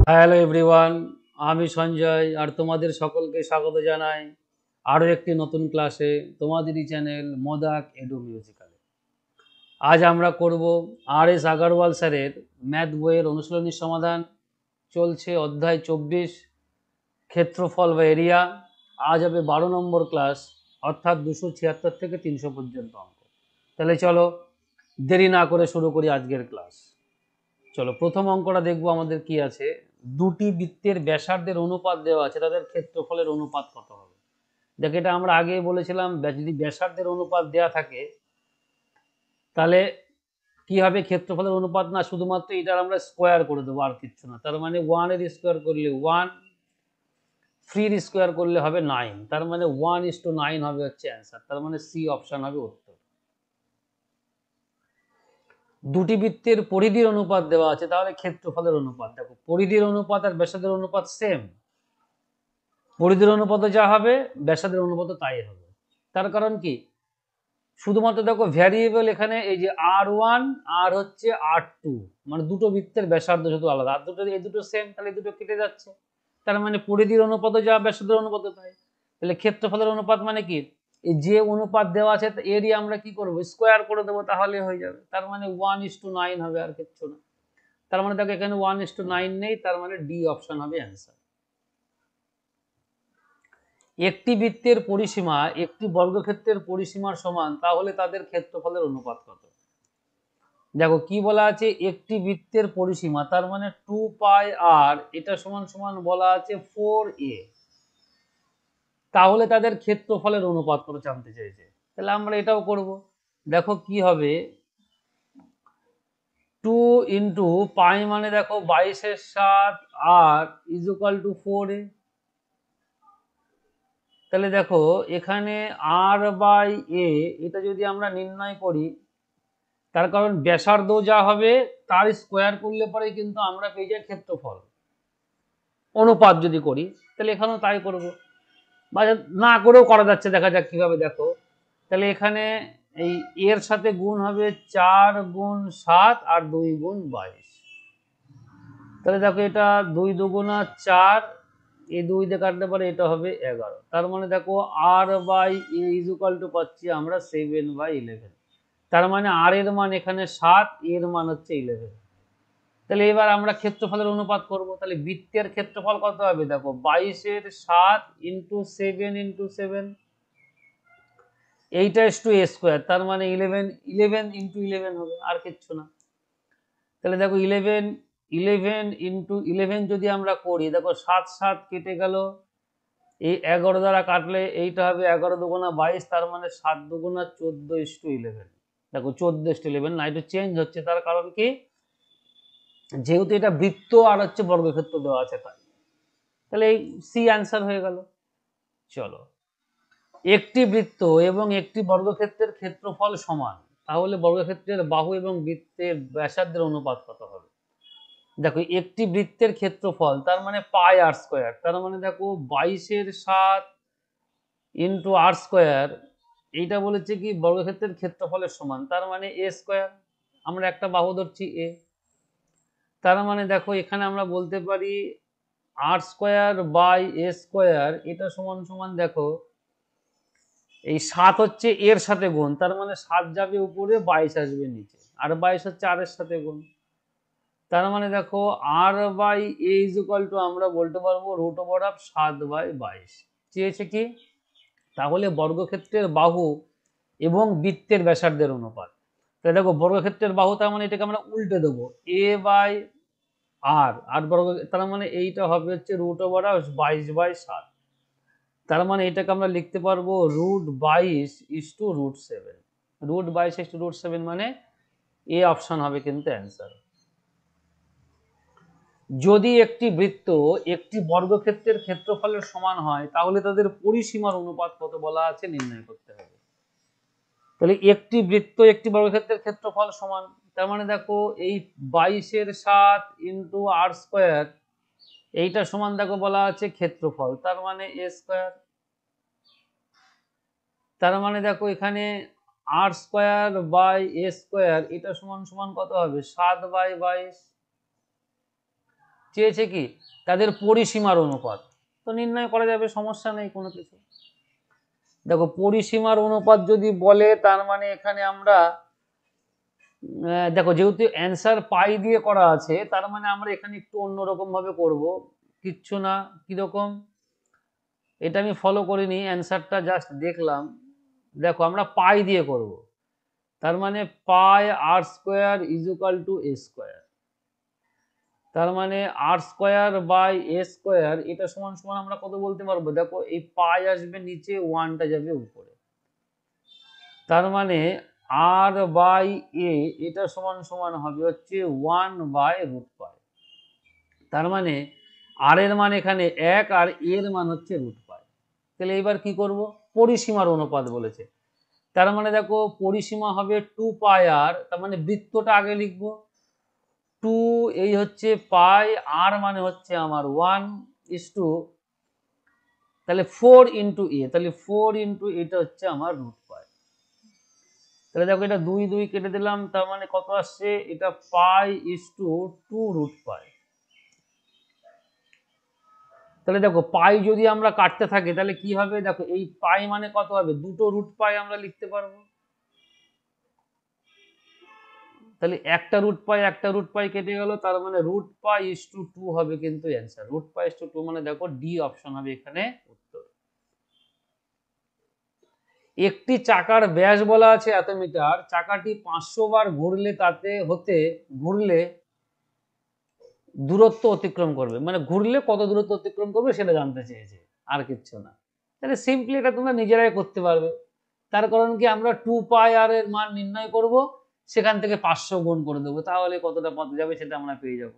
Hello everyone, আমি সঞ্জয় আর তোমাদের সকলকে স্বাগত জানাই আরও একটি নতুন ক্লাসে তোমাদেরই চ্যানেল মোদাক এডু মিউজিক্যালে। আজ আমরা করব আর.এস. আগরওয়াল স্যারের ম্যাথ বইয়ের অনুশীলনী সমাধান। চলছে অধ্যায় 24 ক্ষেত্রফল বা এরিয়া। আজ হবে 12 নম্বর ক্লাস, অর্থাৎ 276 থেকে 300 পর্যন্ত অঙ্ক। তাহলে চলো দেরি না করে শুরু করি আজকের ক্লাস। চলো প্রথম অঙ্কটা দেখবো আমাদের কি আছে। দুটি বৃত্তের ব্যাসার্ধের অনুপাত দেওয়া আছে, তাদের ক্ষেত্রফলের অনুপাত কত হবে। দেখ, এটা আমরা আগে বলেছিলাম, যদি ব্যাসার্ধের অনুপাত দেওয়া থাকে তাহলে কি হবে, ক্ষেত্রফলের অনুপাত না, শুধুমাত্র এটার আমরা স্কোয়ার করে দেবো, আর কিচ্ছু না। তার মানে 1 এর স্কোয়ার করলে 1, 3 এর স্কোয়ার করলে হবে 9, তার মানে 1:9 হবে হচ্ছে অ্যান্সার। তার মানে সি অপশন হবে উত্তর। দুটি বৃত্তের পরিধির অনুপাত দেওয়া আছে, তাহলে ক্ষেত্রফলের অনুপাত। দেখো, পরিধির অনুপাত আর ব্যাসার্ধের অনুপাত সেম, পরিধির অনুপাত যা হবে ব্যাসার্ধের অনুপাত তাই হবে। তার কারণ কি, শুধুমাত্র দেখো ভ্যারিয়েবল এখানে এই যে R1 আর হচ্ছে R2, মানে দুটো বৃত্তের ব্যাসার্ধ শুধু আলাদা, আর দুটো এই দুটো সেম, তাহলে দুটো কেটে যাচ্ছে। তার মানে পরিধির অনুপাত যা ব্যাসার্ধের অনুপাত তাই। তাহলে ক্ষেত্রফলের অনুপাত মানে কি, এই যে অনুপাত দেওয়া আছে এরই আমরা কি করব, স্কোয়ার করে দেবো, তাহলে হয়ে যাবে। তার মানে 1:9 হবে, আর কিচ্ছু না। তার মানে দেখো এখানে 1:9 নেই, তার মানে ডি অপশন হবে অ্যান্সার। একটি বৃত্তের পরিসীমা একটি বর্গক্ষেত্রের পরিসীমার সমান, তাহলে তাদের ক্ষেত্রফলের অনুপাত কত। দেখো কি বলা আছে, একটি বৃত্তের পরিসীমা, তার মানে 2πr, এটা সমান সমান বলা আছে 4a, তাহলে তাদের ক্ষেত্রফলের অনুপাত কত জানতে চাইছে। তাহলে আমরা এটাও করব। দেখো কি হবে, 2 ইন্টু পাই মানে দেখো 22/7 আর ইজ ইকুয়াল টু 4a। তাহলে দেখো এখানে r/a, এটা যদি আমরা নির্ণয় করি, তার কারণ ব্যাসার্ধ যা হবে তার স্কোয়ার করলে পরে কিন্তু আমরা পেয়ে যাই ক্ষেত্রফল। অনুপাত যদি করি তাহলে এখানেও তাই করব, বা না করেও করা যাচ্ছে, দেখা যাক কিভাবে। দেখো তাহলে এখানে এই এর সাথে গুণ হবে 4 গুণ 7 আর 2 গুণ 22। তাহলে দেখো এটা 2 দুগুণা 4, এই 2 দিয়ে কাটলে পরে এটা হবে 11। তার মানে দেখো r/a ইজ ইকুয়াল টু পাচ্ছি আমরা 7/11। তার মানে আর এর মান এখানে 7, এর মান হচ্ছে 11। তাহলে এবার আমরা ক্ষেত্রফলের অনুপাত করব। তাহলে বৃত্তের ক্ষেত্রফল কত হবে, দেখো 22/7 ইন্টু 7 ইন্টু 7, এইটা টু a স্কোয়ার, তার মানে 11 ইন্টু 11 হবে, আর কিচ্ছু না। তাহলে দেখো 11 ইন্টু 11 যদি আমরা করি, দেখো 7 7 কেটে গেল, এই 11 দ্বারা কাটলে এইটা হবে 11 দুগুণা 22, তার মানে 7 দুগুণা 14:11। দেখো 14:11 না, একটু চেঞ্জ হচ্ছে, তার কারণ কি, যেহেতু এটা বৃত্ত আর হচ্ছে বর্গক্ষেত্র দেওয়া আছে তাই। তাহলে এই সি অ্যান্সার হয়ে গেল। চলো, একটি বৃত্ত এবং একটি বর্গক্ষেত্রের ক্ষেত্রফল সমান, তাহলে বর্গক্ষেত্রের বাহু এবং বৃত্তের ব্যাসার্ধের অনুপাত কত হবে। দেখো একটি বৃত্তের ক্ষেত্রফল, তার মানে পাই আর স্কোয়ার, তার মানে দেখো 22/7 ইন্টু আর স্কোয়ার, এইটা বলেছে কি বর্গক্ষেত্রের ক্ষেত্রফলের সমান, তার মানে এ স্কোয়ার। আমরা একটা বাহু ধরছি এ, তার মানে দেখো এখানে আমরা বলতে পারি আর স্কোয়ার বাই এ স্কোয়ার, এটা সমান সমান দেখো এই 7 হচ্ছে এর সাথে গুণ, তার মানে 7 যাবে উপরে, 22 আসবে নিচে, আর 22 হচ্ছে আর এর সাথে গুণ। তার মানে দেখো r/a ইজ ইকুয়াল টু আমরা বলতে পারবো √7/22 চেয়েছে কি, তাহলে বর্গক্ষেত্রের বাহু এবং বৃত্তের ব্যাসার্ধের অনুপাত। তাহলে দেখো বর্গক্ষেত্রের বাহু, তার মানে এটাকে আমরা উল্টে দেবো, a/r, আর বর্গ, তার মানে এইটা হবে হচ্ছে √22/7। তার মানে এটাকে আমরা লিখতে পারবো √22 √22 মানে এ অপশন হবে কিন্তু অ্যান্সার। যদি একটি বৃত্ত একটি বর্গক্ষেত্রের ক্ষেত্রফলের সমান হয়, তাহলে তাদের পরিসীমার অনুপাত কত বলা আছে নির্ণয় করতে হবে। তাহলে একটি বৃত্ত একটি বর্গক্ষেত্রের ক্ষেত্রফল সমান, তার মানে দেখো এই 22/7 ইন্টু আর স্কোয়ার, এইটা সমান দেখো বলা আছে ক্ষেত্রফল, তার মানে এ স্কোয়ার। তার মানে দেখো এখানে আর স্কোয়ার বাই এ স্কোয়ার, এটা সমান সমান কত হবে, 7/22। চেয়েছে কি তাদের পরিসীমার অনুপাত, তো নির্ণয় করা যাবে, সমস্যা নেই কোনো কিছু। দেখো পরিসীমার অনুপাত যদি বলে তার মানে এখানে আমরা দেখো যেহেতু অ্যান্সার পাই দিয়ে করা আছে তার মানে আমরা এখানে একটু অন্যরকম ভাবে করব, কিচ্ছু না। কিরকম, এটা আমি ফলো করিনি, অ্যান্সারটা জাস্ট দেখলাম। দেখো আমরা পাই দিয়ে করব, তার মানে pi r square is equal to a square, তার মানে r square by a square এটা সমান সমান আমরা কত বলতে পারবো, দেখো এই পাই আসবে নিচে, ওয়ানটা যাবে উপরে, তার মানে আর বাই এ এটা সমান সমান হবে হচ্ছে 1/√পাই। তার মানে আর এর মান এখানে 1 আর এর মান হচ্ছে √পাই। তাহলে এবার কি করব, পরিসীমার অনুপাত বলেছে, তার মানে দেখো পরিসীমা হবে 2 পাই আর, তার মানে বৃত্তটা আগে লিখবো 2, এই হচ্ছে পাই, আর মানে হচ্ছে আমার 1 তাহলে 4 ইন্টু এ, তাহলে 4 ইন্টু এটা হচ্ছে আমার √পাই। তাহলে দেখো এটা 2 2 কেটে দিলাম, তার মানে কত আসছে, এটা π/2√পাই। তাহলে দেখো পাই যদি আমরা কাটতে থাকি তাহলে কি হবে, দেখো এই পাই মানে কত হবে, দুটো √পাই আমরা লিখতে পারবো, তাহলে একটা √পাই কেটে গেল, তার মানে √π/2 হবে কিন্তু অ্যান্সার, √π/2 মানে দেখো ডি অপশন হবে এখানে উত্তর। একটি চাকার ব্যাস বলা আছে এত মিটার, চাকাটি 500 বার ঘুরলে দূরত্ব অতিক্রম করবে, মানে ঘুরলে কত দূরত্ব অতিক্রম করবে সেটা জানতে চেয়েছে, আর কিচ্ছু না। তাহলে সিম্পলি এটা তোমরা নিজেরাই করতে পারবে, তার কারণ কি আমরা 2 পাই আর এর মান নির্ণয় করব, সেখান থেকে 500 গুণ করে দেবো, তাহলে কতটা পথ যাবে সেটা আমরা পেয়ে যাব।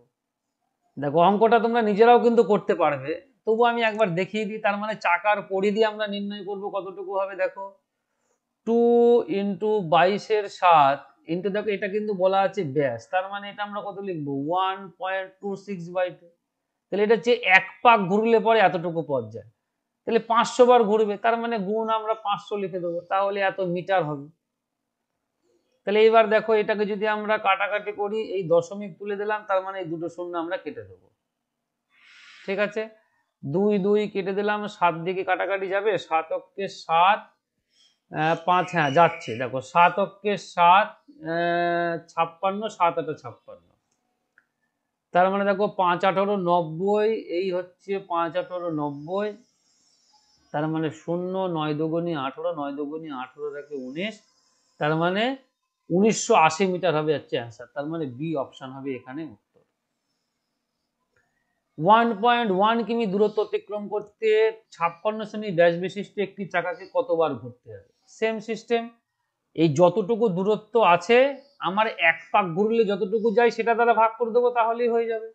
দেখো অঙ্কটা তোমরা নিজেরাও কিন্তু করতে পারবে, তবু আমি একবার দেখিয়ে দিই। তার মানে চাকার পরিধি আমরা নির্ণয় করব কতটুকু হবে, দেখো 2 ইন্টু 22/7 ইন্টু, দেখো এটা কিন্তু বলা আছে ব্যাস, তার মানে এটা আমরা কত লিখবো 1.26/2, তাহলে এটা হচ্ছে 1 পাক ঘুরলে পরে এতটুকু পথ যায়, তাহলে 500 বার ঘুরবে, তার মানে গুণ আমরা 500 লিখে দেবো, তাহলে এত মিটার হবে। তাহলে এবার দেখো এটাকে যদি আমরা কাটাকাটি করি, এই দশমিক তুলে দিলাম, তার মানে এই দুটো শূন্য আমরা কেটে দেবো, ঠিক আছে। 2 2 কেটে দিলাম, 7 দিকে কাটাকাটি যাবে, 7 অক্ষে 7, 5, হ্যাঁ যাচ্ছে, দেখো 7 অক্ষে 7, 56, 7 8 56, তার মানে দেখো 5 18 90, এই হচ্ছে 5 18 90, তার মানে 0 9 দুগুণী 18, 9 দুগুণী 18 থাকে 19, তার মানে 1980 মিটার হবে হচ্ছে অ্যান্সার, তার মানে বি অপশন হবে এখানে উত্তর। 1.1 কিমি দূরত্ব অতিক্রম করতে 56 সেমি ব্যাস বিশিষ্ট একটি চাকাকে কতবার ঘুরতে হবে, সেম সিস্টেম, এই যতটুকু দূরত্ব আছে আমার 1 পাক ঘুরলে যতটুকু যায় সেটা দ্বারা ভাগ করে দেবো, তাহলেই হয়ে যাবে।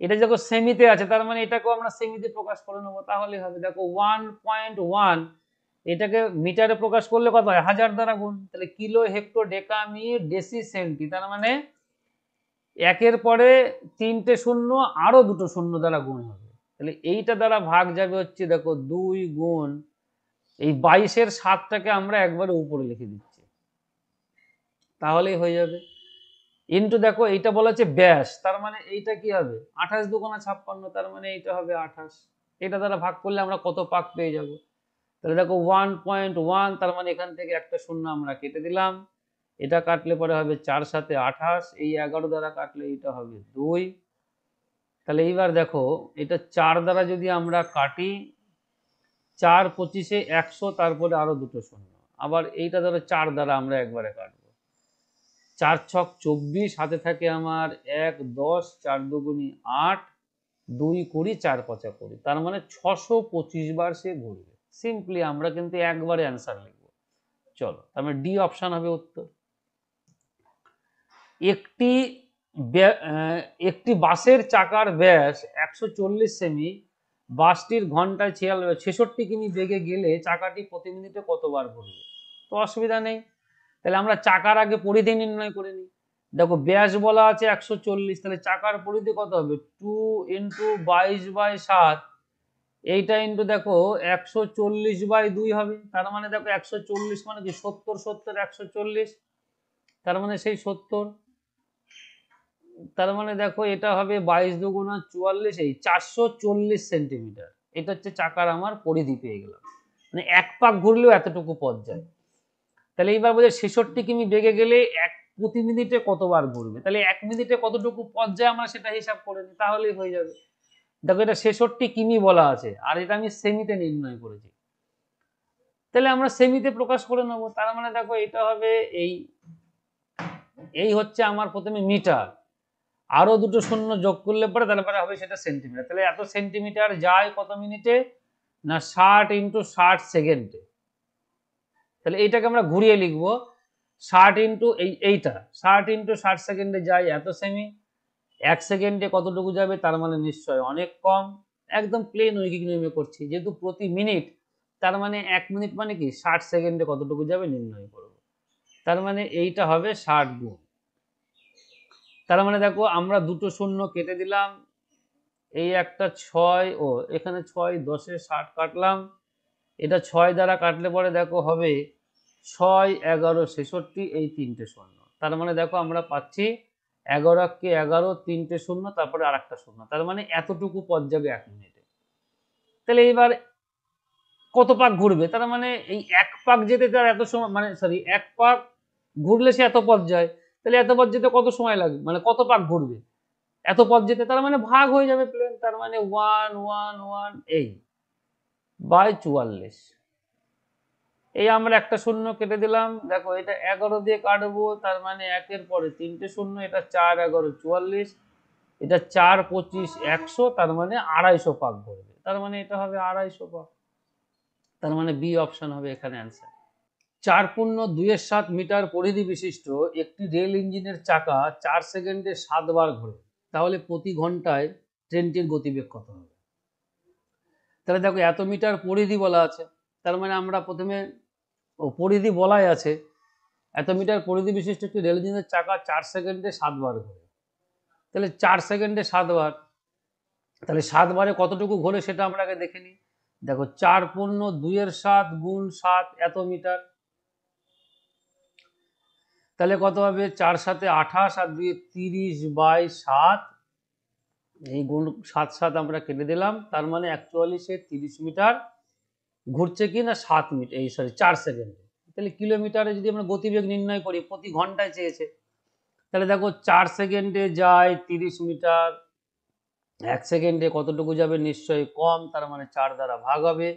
এটা যখন সেমিতে আছে তার মানে এটাকেও আমরা সেমিতে প্রকাশ করে নেবো, তাহলেই হবে। দেখো 1.1 এটাকে মিটারে প্রকাশ করলে কত হয়, 1000 দ্বারা গুণ, তাহলে কিলো হেক্টর ডেকামি ডেসি সেন্টি, তার মানে একের পরে 3টে শূন্য আরো দুটো শূন্য দ্বারা গুণ হবে, তাহলে এইটা দ্বারা ভাগ যাবে হচ্ছে, দেখো 2 গুণ এই 22/7টাকে আমরা একবারে উপরে লিখে দিচ্ছি, তাহলেই হয়ে যাবে। ইন্টু দেখো এইটা বলা হচ্ছে ব্যাস, তার মানে এইটা কি হবে 28 দুগুণা 56, তার মানে এইটা হবে 28, এটা দ্বারা ভাগ করলে আমরা কত পাক পেয়ে যাব, তাহলে দেখো 1.1, তার মানে এখান থেকে একটা শূন্য আমরা কেটে দিলাম, এটা কাটলে পরে হবে 4 7 28, এই 11 দ্বারা কাটলে এটা হবে 2, তাহলে এইবার দেখো এটা 4 দ্বারা যদি আমরা কাটি, 4 25 100, তারপরে আরো দুটো শূন্য, আবার এইটা ধরো 4 দ্বারা আমরা একবারে কাটবো, 4 ছক 24, হাতে থাকে আমার 1 10, 4 দুগুণী 8, 2 20, 4 5 20, তার মানে 625 বার সে ঘুরবে। সিম্পলি আমরা কিন্তু একবারে অ্যান্সার লিখবো। চলো তার মানে ডি অপশন হবে উত্তর। একটি একটি বাসের চাকার ব্যাস 140 সেমি, বাসটির ঘন্টায় 66 কিমি বেগে গেলে চাকাটি প্রতি মিনিটে কতবার ঘুরবে, তো অসুবিধা নেই, তাহলে আমরা চাকার আগে পরিধি নির্ণয় করে নিই। দেখো ব্যাস বলা আছে 140, তাহলে চাকার পরিধি কত হবে 2 ইন্টু 22/7, এইটা ইন্টু দেখো 140/2 হবে, তার মানে দেখো 140 মানে কি 70 70 140, তার মানে সেই 70, তার মানে দেখো এটা হবে 22 দুগুণা 44, এই 440 সেন্টিমিটার। এটা হচ্ছে চাকার আমার পরিধি পেয়ে গেলাম। মানে এক পাক ঘুরলেও এতটুকু পথ যায়। তাহলে এইবার বোঝে 66 কিমি বেগে গেলে প্রতি মিনিটে কতবার ঘুরবে, তাহলে 1 মিনিটে কতটুকু পথ যায় আমরা সেটা হিসাব করে নিই, তাহলেই হয়ে যাবে। দেখো এটা 66 কিমি বলা আছে, আর এটা আমি সেমিতে নির্ণয় করেছি, তাহলে আমরা সেমিতে প্রকাশ করে নেবো। তার মানে দেখো এটা হবে এই এই হচ্ছে আমার প্রথমে মিটার, আরো দুটো শূন্য যোগ করলে পরে তারপরে হবে সেটা সেন্টিমিটার। তাহলে এত সেন্টিমিটার যায় কত মিনিটে, না 60 ইন্টু 60 সেকেন্ডে। তাহলে এইটাকে আমরা ঘুরিয়ে লিখবো 60 ইন্টু এইটা 60 ইন্টু 60 সেকেন্ডে যায় এত সেমি। 1 সেকেন্ডে কতটুকু যাবে, তার মানে নিশ্চয় অনেক কম। একদম প্লেন ঐকিক নিয়মে করছি, যেহেতু প্রতি মিনিট, তার মানে 1 মিনিট মানে কি 60 সেকেন্ডে কতটুকু যাবে নির্ণয় করব। তার মানে এইটা হবে 60 গুণ। তার মানে দেখো আমরা দুটো শূন্য কেটে দিলাম, এই একটা 6, ও এখানে 6 10-এ 60 কাটলাম, এটা 6 দ্বারা কাটলে পরে দেখো হবে 6 11 66, এই তিনটে শূন্য। তার মানে দেখো আমরা পাচ্ছি 11 কে 11, তিনটে শূন্য, তারপরে আর একটা শূন্য, তার মানে এতটুকু পথ যাবে 1 মিনিটে। তাহলে এবার কত পাক ঘুরবে, তার মানে এই এক পাক যেতে তার এত সময়, মানে সরি এক পাক ঘুরলে সে এত পথ যায়, তাহলে এত পথ যেতে কত সময় লাগবে, মানে কত পাক ঘুরবে এত পথ যেতে, তার মানে ভাগ হয়ে যাবে প্লেন, তার মানে 1 1 1 এই বাই 44। এই আমরা একটা শূন্য কেটে দিলাম, দেখো এটা 11 দিয়ে কাটবো, তার মানে একের পরে তিনটে শূন্য, এটা 4 11 44, এটা 4 25 100, তার মানে 250 পাক ঘুরবে, তার মানে এটা হবে 250 পাক। তার মানে বি অপশন হবে এখানে অ্যান্সার। 4.27 মিটার পরিধি বিশিষ্ট একটি রেল ইঞ্জিনের চাকা 4 সেকেন্ডে 7 বার ঘোরে, তাহলে প্রতি ঘন্টায় ট্রেনটির গতিবেগ কত হবে। তাহলে দেখো এত মিটার পরিধি বলা আছে, তার মানে আমরা প্রথমে পরিধি বলাই আছে, এত মিটার পরিধি বিশিষ্ট একটি রেল ইঞ্জিনের চাকা 4 সেকেন্ডে 7 বার ঘোরে, তাহলে 4 সেকেন্ডে 7 বার, তাহলে 7 বারে কতটুকু ঘোরে সেটা আমরা আগে দেখে নিই। দেখো 4.2 গুণ 7 এত মিটার, তাহলে কত হবে 4 7 28 আর 2 30 বাই 7, এই গুণ 7 7 আমরা কেটে দিলাম, তার মানে 41 30 মিটার ঘুরছে কি না 7 মিটার, এই সরি 4 সেকেন্ডে। তাহলে কিলোমিটারে যদি আমরা গতিবেগ নির্ণয় করি, প্রতি ঘন্টায় চেয়েছে, তাহলে দেখো 4 সেকেন্ডে যায় 30 মিটার, 1 সেকেন্ডে কতটুকু যাবে নিশ্চয়ই কম, তার মানে 4 দ্বারা ভাগ হবে,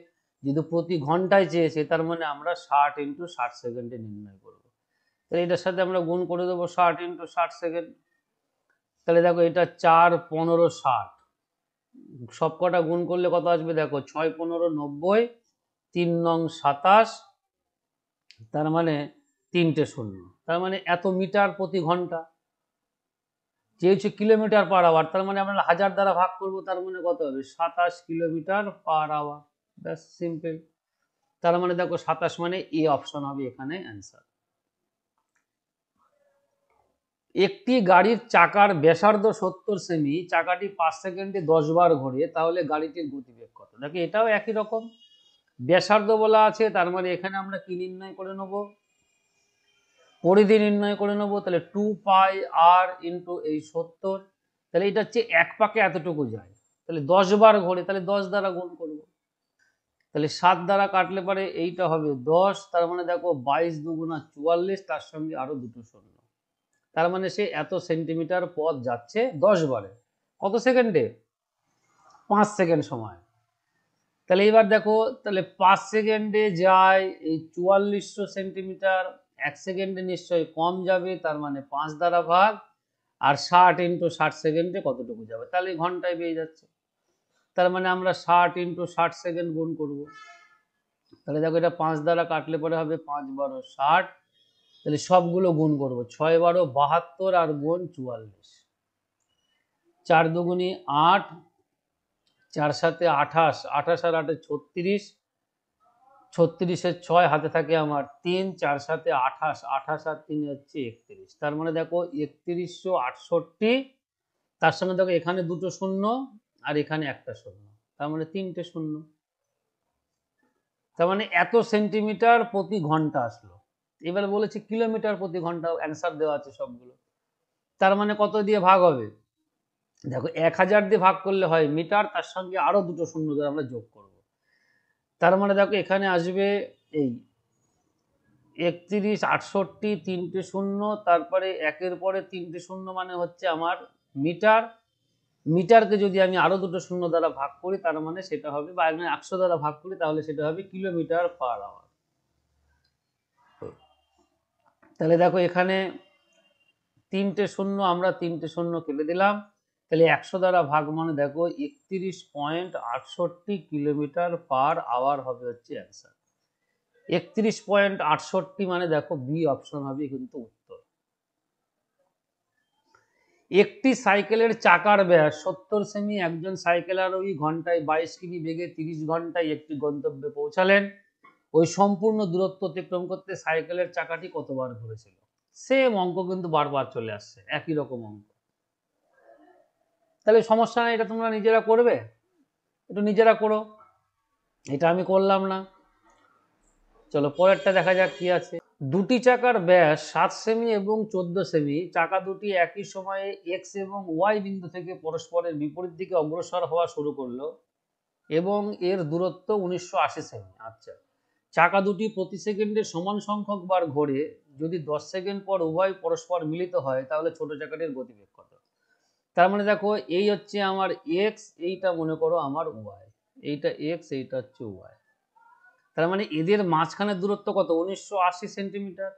যেহেতু প্রতি ঘন্টায় চেয়েছে তার মানে আমরা 60 ইন্টু 60 সেকেন্ডে নির্ণয় করব। তাহলে এটার সাথে আমরা গুণ করে দেবো 60 ইন্টু 60 সেকেন্ড, তাহলে দেখো এটা 4 15 60, সবকটা গুণ করলে কত আসবে, দেখো 6 15 90, 3 নং 27, তার মানে তিনটে শূন্য, তার মানে এত মিটার প্রতি ঘন্টা। চেয়েছে কিলোমিটার পার আওয়ার, তার মানে আমরা 1000 দ্বারা ভাগ করব, তার মানে কত হবে 27 কিলোমিটার পার আওয়ার, ব্যাস সিম্পল। তার মানে দেখো 27 মানে এ অপশন হবে এখানে অ্যান্সার। একটি গাড়ির চাকার ব্যাসার্ধ 70 সেমি, চাকাটি 5 সেকেন্ডে 10 বার ঘোরে, তাহলে গাড়িটির গতিবেগ কত। দেখো এটাও একই রকম, ব্যাসার্ধ বলা আছে, তার মানে এখানে আমরা কি নির্ণয় করে নেব, পরিধি নির্ণয় করে নেব। তাহলে 2 পাই আর ইন্টু এই 70, তাহলে এটা হচ্ছে এক পাকে এতটুকু যায়, তাহলে 10 বার ঘোরে, তাহলে 10 দ্বারা গুণ করব, তাহলে 7 দ্বারা কাটলে পরে এইটা হবে 10, তার মানে দেখো 22 দুগুণা 44, তার সঙ্গে আরো দুটো শূন্য, তার মানে সে এত সেন্টিমিটার পথ যাচ্ছে 10 বারে, কত সেকেন্ডে 5 সেকেন্ড সময়। তাহলে এবার দেখো, তাহলে 5 সেকেন্ডে যায় এই 4400 সেন্টিমিটার, 1 সেকেন্ডে নিশ্চয়ই কম যাবে, তার মানে 5 দ্বারা ভাগ, আর 60 ইন্টু 60 সেকেন্ডে কতটুকু যাবে, তাহলে ঘন্টায় পেয়ে যাচ্ছে। তার মানে আমরা 60 ইন্টু 60 সেকেন্ড গুণ করব, তাহলে দেখো এটা 5 দ্বারা কাটলে পরে হবে 5 12 60, তাহলে সবগুলো গুণ করব, 6 12 72 আর গুণ 44, 4 দুগুণী 8, 4 7 28, 28 আর 8 36, 36-এর 6 হাতে থাকে আমার 3, 4 7 28, 28 আর 3 হচ্ছে 31, তার মানে দেখো 3168, তার সঙ্গে দেখো এখানে দুটো শূন্য আর এখানে একটা শূন্য, তার মানে তিনটে শূন্য, তার মানে এত সেন্টিমিটার প্রতি ঘন্টা আসলো। এবার বলেছে কিলোমিটার প্রতি ঘন্টা, অ্যান্সার দেওয়া আছে সবগুলো। তার মানে কত দিয়ে ভাগ হবে? দেখো 1000 দিয়ে ভাগ করলে হয় মিটার, তার সঙ্গে আরো দুটো শূন্য ধরে আমরা যোগ করব। তার মানে দেখো এখানে আসবে এই 31, 68, তিনটে শূন্য, তারপরে একের পরে তিনটে শূন্য মানে হচ্ছে আমার মিটার। মিটারকে যদি আমি আরো দুটো শূন্য দ্বারা ভাগ করি তার মানে সেটা হবে, বা আমি 100 দ্বারা ভাগ করি তাহলে সেটা হবে কিলোমিটার পার আওয়ার। তাহলে দেখো এখানে তিনটে শূন্য, আমরা তিনটে শূন্য কেটে দিলাম, তাহলে 100 দ্বারা ভাগ মানে দেখো 31.68 কিলোমিটার পার আওয়ার হবে হচ্ছে অ্যান্সার। 31.68 মানে দেখো বি অপশন হবে কিন্তু উত্তর। একটি সাইকেলের চাকার ব্যাস 70 সেমি, একজন সাইকেল আরোহী ঘন্টায় 22 কিমি বেগে 30 ঘন্টায় একটি গন্তব্যে পৌঁছালেন। ওই সম্পূর্ণ দূরত্ব অতিক্রম করতে সাইকেলের চাকাটি কতবার ঘুরেছিল? সেম অঙ্ক কিন্তু বারবার চলে আসছে, একই রকম অঙ্ক। তাহলে সমস্যা নাই, এটা তোমরা নিজেরা করবে, একটু নিজেরা করো, এটা আমি করলাম না। চলো পরেরটা দেখা যাক কি আছে। দুটি চাকার ব্যাস 7 সেমি এবং 14 সেমি, চাকা দুটি একই সময়ে এক্স এবং ওয়াই বিন্দু থেকে পরস্পরের বিপরীত দিকে অগ্রসর হওয়া শুরু করলো এবং এর দূরত্ব 1980 সেমি। আচ্ছা, চাকা দুটি প্রতি সেকেন্ডে সমান সংখ্যক বার ঘোরে, যদি 10 সেকেন্ড পর উভয় পরস্পর মিলিত হয় তাহলে ছোট চাকাটির গতিবেগ কত? তার মানে দেখো এই হচ্ছে আমার এক্স, এইটা মনে করো আমার ওয়াই, এইটা এক্স, এইটা হচ্ছে ওয়াই। তার মানে এদের মাঝখানের দূরত্ব কত? 1980 সেন্টিমিটার।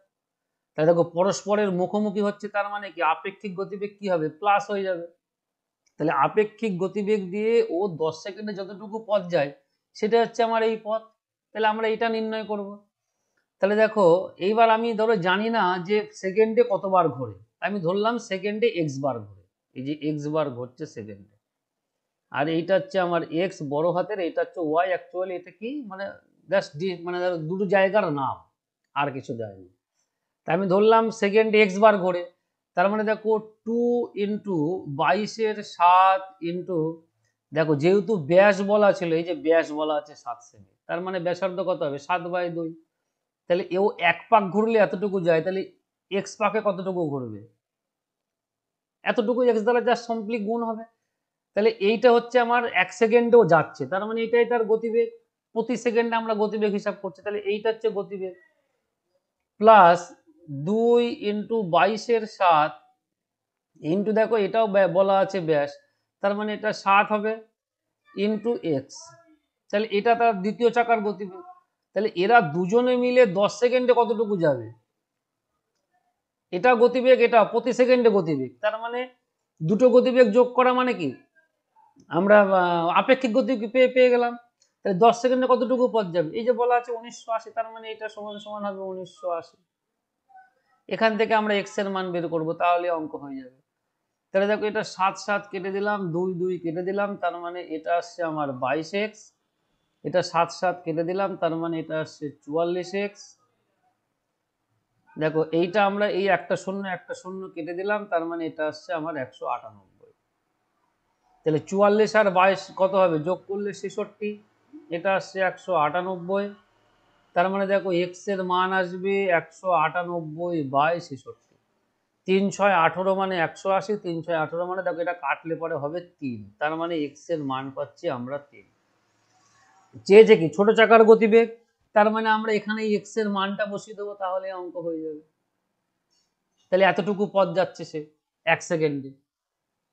তাহলে দেখো পরস্পরের মুখোমুখি হচ্ছে, তার মানে কি আপেক্ষিক গতিবেগ কি হবে? প্লাস হয়ে যাবে। তাহলে আপেক্ষিক গতিবেগ দিয়ে ও 10 সেকেন্ডে যতটুকু পথ যায় সেটা হচ্ছে আমার এই পথ। তাহলে আমরা এটা নির্ণয় করব। তাহলে দেখো এইবার আমি ধরো জানি না যে সেকেন্ডে কতবার ঘোরে, আমি ধরলাম সেকেন্ডে এক্স বার ঘোরে, এই যে এক্স বার ঘুরছে সেকেন্ডে, আর এইটা হচ্ছে আমার এক্স বড় হাতের, এটা হচ্ছে ওয়াই, অ্যাকচুয়ালি এটা কি মানে জাস্ট মানে দুটো জায়গার নাম, আর কিছু দেয়নি। তাই আমি ধরলাম সেকেন্ডে এক্স বার ঘোরে, তার মানে দেখো 2 ইন্টু 22/7 ইন্টু, দেখো যেহেতু ব্যাস বলা ছিল, এই যে ব্যাস বলা আছে 7 সেমি, তার মানে ব্যাসার্ধ কত হবে? 7/2। তাহলে এও এক পাক ঘুরলে এতটুকু যায়, তাহলে এক্স পাকে কতটুকু ঘুরবে? এতটুকু এক্স দ্বারা জাস্ট সিম্পলি গুণ হবে। তাহলে এইটা হচ্ছে আমার 1 সেকেন্ডেও যাচ্ছে, তার মানে এটাই তার গতিবেগ। প্রতি সেকেন্ডে আমরা গতিবেগ হিসাব করছি, তাহলে এইটা হচ্ছে গতিবেগ। প্লাস 2 ইন্টু 22/7 ইন্টু, দেখো এটাও বলা আছে ব্যাস, তার মানে এটা 7 হবে, ইন্টু এক্স। তাহলে এটা তার দ্বিতীয় চাকার গতিবেগ। তাহলে এরা দুজনে মিলে 10 সেকেন্ডে কতটুকু যাবে? এটা গতিবেগ, এটা প্রতি সেকেন্ডে গতিবেগ, তার মানে দুটো গতিবেগ যোগ করা মানে কি আমরা আপেক্ষিক গতি পেয়ে গেলাম। তাহলে 10 সেকেন্ডে কতটুকু পথ যাবে? এই যে বলা আছে 1980, তার মানে এটা সমান সমান হবে 1980। এখান থেকে আমরা এক্স এর মান বের করব, তাহলে অঙ্ক হয়ে যাবে। তাহলে দেখো এটা 7 7 কেটে দিলাম, 2 2 কেটে দিলাম, তার মানে এটা আসছে আমার 22x। এটা 7 7 কেটে দিলাম, তার মানে এটা আসছে 44x। দেখো এইটা আমরা এই একটা শূন্য কেটে দিলাম, তার মানে এটা আসছে আমার 198। তাহলে 44 আর 22 কত হবে? যোগ করলে 66, এটা আসছে 198। তার মানে দেখো এক্স এর মান আসবে 198/66। 3 6 18 মানে 180, 3 6 18 মানে দেখো এটা কাটলে পরে হবে 3, তার মানে এক্স এর মান পাচ্ছি আমরা 3। চেয়েছে কি ছোট চাকার গতিবেগ, তার মানে আমরা এখানে এক্স এর মানটা বসিয়ে দেবো, তাহলে অঙ্ক হয়ে যাবে। তাহলে এতটুকু পথ যাচ্ছে সে 1 সেকেন্ডে,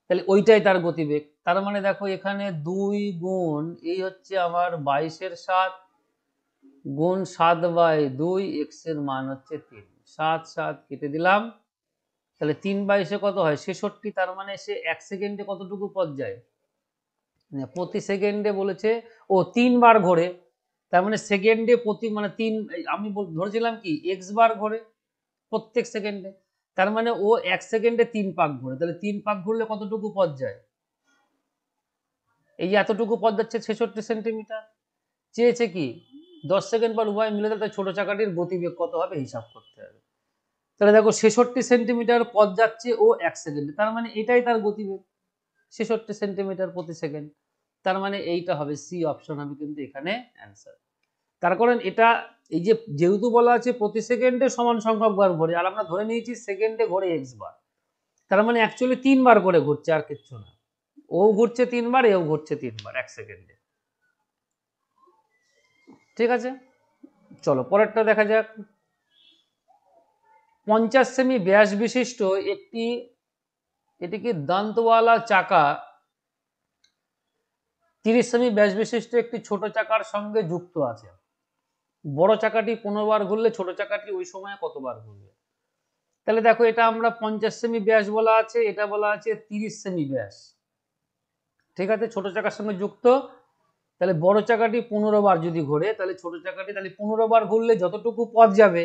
তাহলে ওইটাই তার গতিবেগ। তার মানে দেখো এখানে 2 গুণ এই হচ্ছে আমার 22/7 গুণ 7/2, এক্স এর মান হচ্ছে 3। 7 7 কেটে দিলাম, তাহলে 3/22 কত হয়? 66। তার মানে সে 1 সেকেন্ডে কতটুকু পথ যায়? প্রতি সেকেন্ডে বলেছে ও 3 বার ঘোরে, তার মানে সেকেন্ডে প্রতি মানে 3, আমি ধরেছিলাম কি এক্স বার ঘোরে প্রত্যেক সেকেন্ডে, তার মানে ও 1 সেকেন্ডে 3 পাক ঘোরে, তাহলে 3 পাক ঘুরলে কতটুকু পথ যায়? এই যে এতটুকু পথ যাচ্ছে 66 সেন্টিমিটার। চেয়েছে কি 10 সেকেন্ড পর উভয় মিলে, তাহলে ছোট চাকাটির গতিবেগ কত হবে হিসাব করতে হবে। তাহলে দেখো 66 সেন্টিমিটার পথ যাচ্ছে ও 1 সেকেন্ডে, তার মানে এটাই তার গতিবেগ, 66 সেন্টিমিটার প্রতি সেকেন্ড। তার মানে এইটা হবে সি অপশন হবে কিন্তু এখানে অ্যান্সার। তার কারণ এটা এই যে যেহেতু বলা আছে প্রতি সেকেন্ডে সমান সংখ্যক বার ঘোরে, আর আমরা ধরে নিয়েছি সেকেন্ডে ঘোরে এক্স বার, তার মানে অ্যাকচুয়ালি 3 বার করে ঘুরছে, আর কিচ্ছু না। ও ঘুরছে 3 বার, এও ঘুরছে 3 বার 1 সেকেন্ডে। ঠিক আছে, চলো পরেরটা দেখা যাক। 50 সেমি ব্যাস বিশিষ্ট একটি, এটিকে দান্তওয়ালা চাকা 30 সেমি ব্যাস বিশিষ্ট একটি ছোট চাকার সঙ্গে যুক্ত আছে। বড় চাকাটি 15 বার ঘুরলে ছোট চাকাটি ওই সময় কতবার ঘুরবে? তাহলে দেখো, এটা আমরা 50 সেমি ব্যাস বলা আছে, এটা বলা আছে 30 সেমি ব্যাস। ঠিক আছে, ছোট চাকার সঙ্গে যুক্ত। তাহলে বড় চাকাটি 15 বার যদি ঘোরে, তাহলে ছোট চাকাটি, তাহলে 15 বার ঘুরলে যতটুকু পথ যাবে,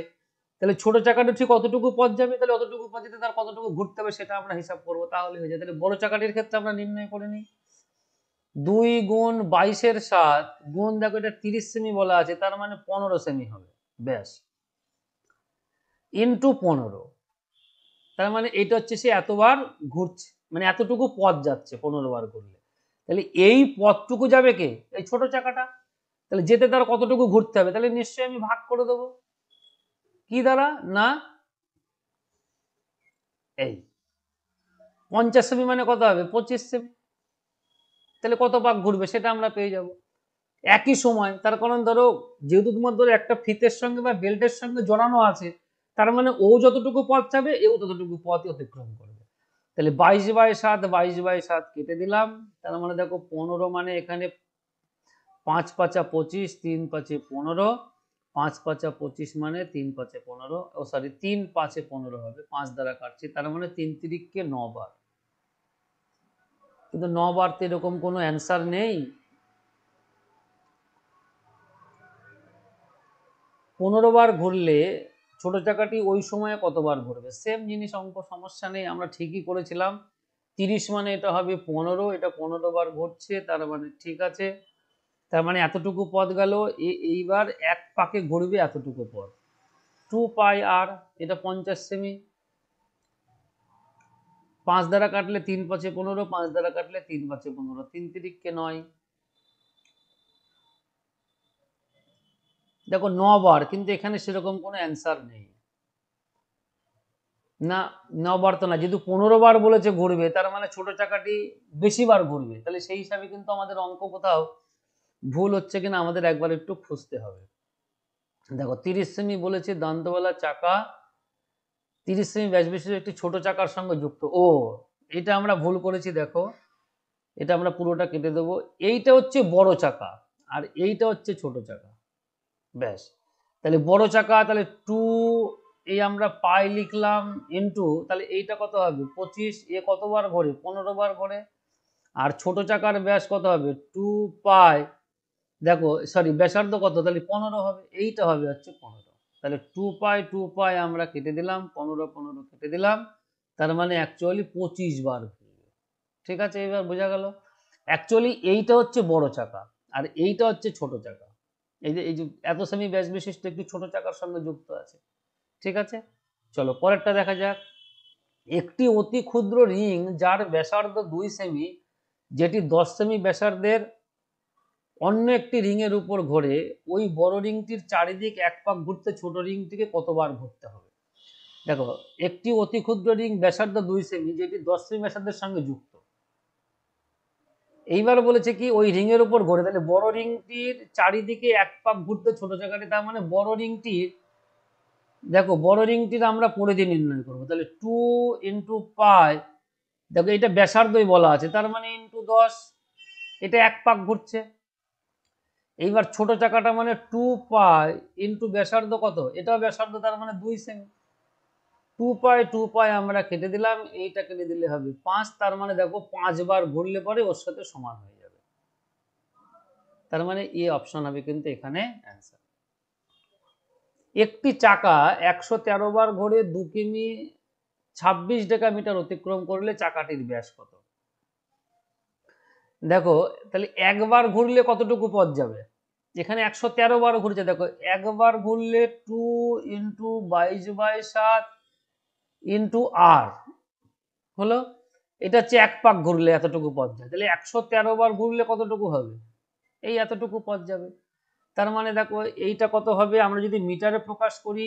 তাহলে ছোট চাকাটি ঠিক অতটুকু পথ যাবে, তাহলে অতটুকু পথ যেতে তার কতটুকু ঘুরতে হবে সেটা আমরা হিসাব করবো, তাহলে হয়ে যায়। তাহলে বড় চাকাটির ক্ষেত্রে আমরা নির্ণয় করে নিই। 2 গুণ 22-এর 7 গুণ, দেখো এটা 30 সেমি বলা আছে, তার মানে 15 সেমি হবে ব্যাস, ইন্টু 15। তার মানে এটা হচ্ছে সে এতবার ঘুরছে, মানে এতটুকু পথ যাচ্ছে 15 বার ঘুরলে। তাহলে এই পথটুকু যাবে কে? এই ছোট চাকাটা। তাহলে যেতে তার কতটুকু ঘুরতে হবে? তাহলে নিশ্চয়ই আমি ভাগ করে দেবো। কি দ্বারা? না, এই 50 সেমি মানে কত হবে? 25 সেমি। তাহলে কত পাক ঘুরবে সেটা আমরা পেয়ে যাব একই সময়। তার কারণ ধরো, যেহেতু তোমার ধরো একটা ফিতের সঙ্গে বা বেল্টের সঙ্গে জড়ানো আছে, তার মানে ও যতটুকু পথ যাবে এও ততটুকু পথই অতিক্রম করবে। তাহলে 22/7, 22/7 কেটে দিলাম। তার মানে দেখো 15, মানে এখানে 5 5 25, 3 5 15, 5 5 25 মানে 3 5 15, ও সরি 3 5 15 হবে, 5 দ্বারা কাটছি, তার মানে 3 3 9 বার। কিন্তু 9 বার তো এরকম কোনো অ্যান্সার নেই। 15 বার ঘুরলে ছোট চাকাটি ওই সময়ে কতবার ঘুরবে? সেম জিনিস, অঙ্ক, সমস্যা নেই, আমরা ঠিকই করেছিলাম। 30 মানে এটা হবে 15, এটা 15 বার ঘুরছে, তার মানে ঠিক আছে। তার মানে এতটুকু পথ গেল, এইবার এক পাকে ঘুরবে এতটুকু পথ, 2πr, এটা 50 সেমি। 5 দ্বারা কাটলে 3 5 15, 5 দ্বারা কাটলে 3 5 15, 3 3 9। দেখো 9 বার, কিন্তু এখানে সেরকম কোনো অ্যান্সার নেই। না, 9 বার তো না, যেহেতু 15 বার বলেছে ঘুরবে, তার মানে ছোট চাকাটি বেশি বার ঘুরবে, তাহলে সেই হিসাবে কিন্তু আমাদের অঙ্ক কোথাও ভুল হচ্ছে কিনা আমাদের একবার একটু খুঁজতে হবে। দেখো 30 সেমি বলেছে দান্তওয়ালা চাকা 30 সেমি ব্যাস বিশিষ্ট একটি ছোট চাকার সঙ্গে যুক্ত। ও, এটা আমরা ভুল করেছি, দেখো এটা আমরা পুরোটা কেটে দেবো। এইটা হচ্ছে বড় চাকা আর এইটা হচ্ছে ছোট চাকা, ব্যাস। তাহলে বড় চাকা, তাহলে 2, এই আমরা পাই লিখলাম, ইন্টু, তাহলে এইটা কত হবে? 25, এ কতবার ঘোরে? 15 বার ঘোরে। আর ছোট চাকার ব্যাস কত হবে? 2 পাই, দেখো সরি ব্যাসার্ধ কত? তাহলে 15 হবে, এইটা হবে হচ্ছে 15। তাহলে 2 পাই আমরা কেটে দিলাম, 15 15 কেটে দিলাম, তার মানে অ্যাকচুয়ালি 25 বার ঘুরবে। ঠিক আছে, এবার বোঝা গেল। অ্যাকচুয়ালি এইটা হচ্ছে বড় চাকা আর এইটা হচ্ছে ছোট চাকা। এই যে এত সেমি ব্যাস বিশিষ্ট একটি ছোট চাকার সঙ্গে যুক্ত আছে। ঠিক আছে, চলো পরেরটা দেখা যাক। একটি অতি ক্ষুদ্র রিং যার ব্যাসার্ধ 2 সেমি, যেটি 10 সেমি ব্যাসার্ধের অন্য একটি রিং এর উপর ঘোরে, ওই বড় রিংটির চারিদিক এক পাক ঘুরতে ছোট রিংটিকে কতবার ঘুরতে হবে? দেখো, একটি অতি ক্ষুদ্র রিং ব্যাসার্ধ 2 সেমি, যেটি 10 সেমি ব্যাসার্ধের সঙ্গে যুক্ত। এইবার বলেছে কি ওই রিং এর উপর ঘোরে, তাহলে বড় রিংটির চারিদিকে এক পাক ঘুরতে ছোট চাকাটি, তার মানে বড় রিংটির, দেখো বড় রিংটির আমরা পরিধি নির্ণয় করবো, তাহলে 2 × পাই, দেখো এটা ব্যাসার্ধই বলা আছে, তার মানে ইন্টু 10, এটা এক পাক ঘুরছে। এইবার ছোট চাকাটা মানে 2 পাই ইন্টু ব্যাসার্ধ কত? এটাও ব্যাসার্ধ, তার মানে 2 সেমি। 2 পাই আমরা কেটে দিলাম, এইটা কেটে দিলে হবে 5, তার মানে দেখো 5 বার ঘুরলে পরে ওর সাথে সমান হয়ে যাবে। তার মানে এ অপশন হবে কিন্তু এখানে অ্যান্সার। একটি চাকা 113 বার ঘুরে 2 কিমি 26 ডেকামিটার অতিক্রম করলে চাকাটির ব্যাস কত? দেখো, তাহলে একবার ঘুরলে কতটুকু পথ যাবে? এখানে 113 বার ঘুরছে, দেখো একবার ঘুরলে 2 × 22/7 ইন্টু আর হলো, এটা হচ্ছে এক পাক ঘুরলে এতটুকু পথ যায়, তাহলে 113 বার ঘুরলে কতটুকু হবে? এই এতটুকু পথ যাবে। তার মানে দেখো এইটা কত হবে, আমরা যদি মিটারে প্রকাশ করি,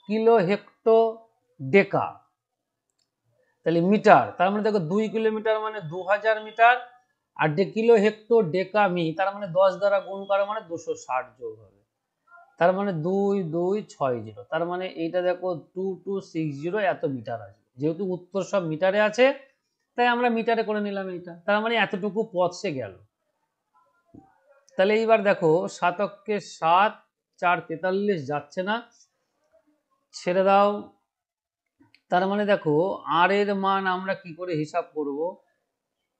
কিলো হেক্টো ডেকা, তাহলে মিটার, তার মানে দেখো 2 কিলোমিটার মানে 2000 মিটার, আর কিলো হেক্টর ডেকামি তার মানে 10 দ্বারা গুণ করা মানে 260 যোগ হবে, তার মানে 2260, তার মানে এইটা দেখো 2260 এত মিটার আছে, যেহেতু উত্তর সব মিটারে আছে তাই আমরা মিটারে করে নিলাম এইটা, তার মানে এতটুকু পথ সে গেল। তাহলে এইবার দেখো 7 অক্ষে 7, 4 43 যাচ্ছে না, ছেড়ে দাও। তার মানে দেখো আর এর মান আমরা কি করে হিসাব করব,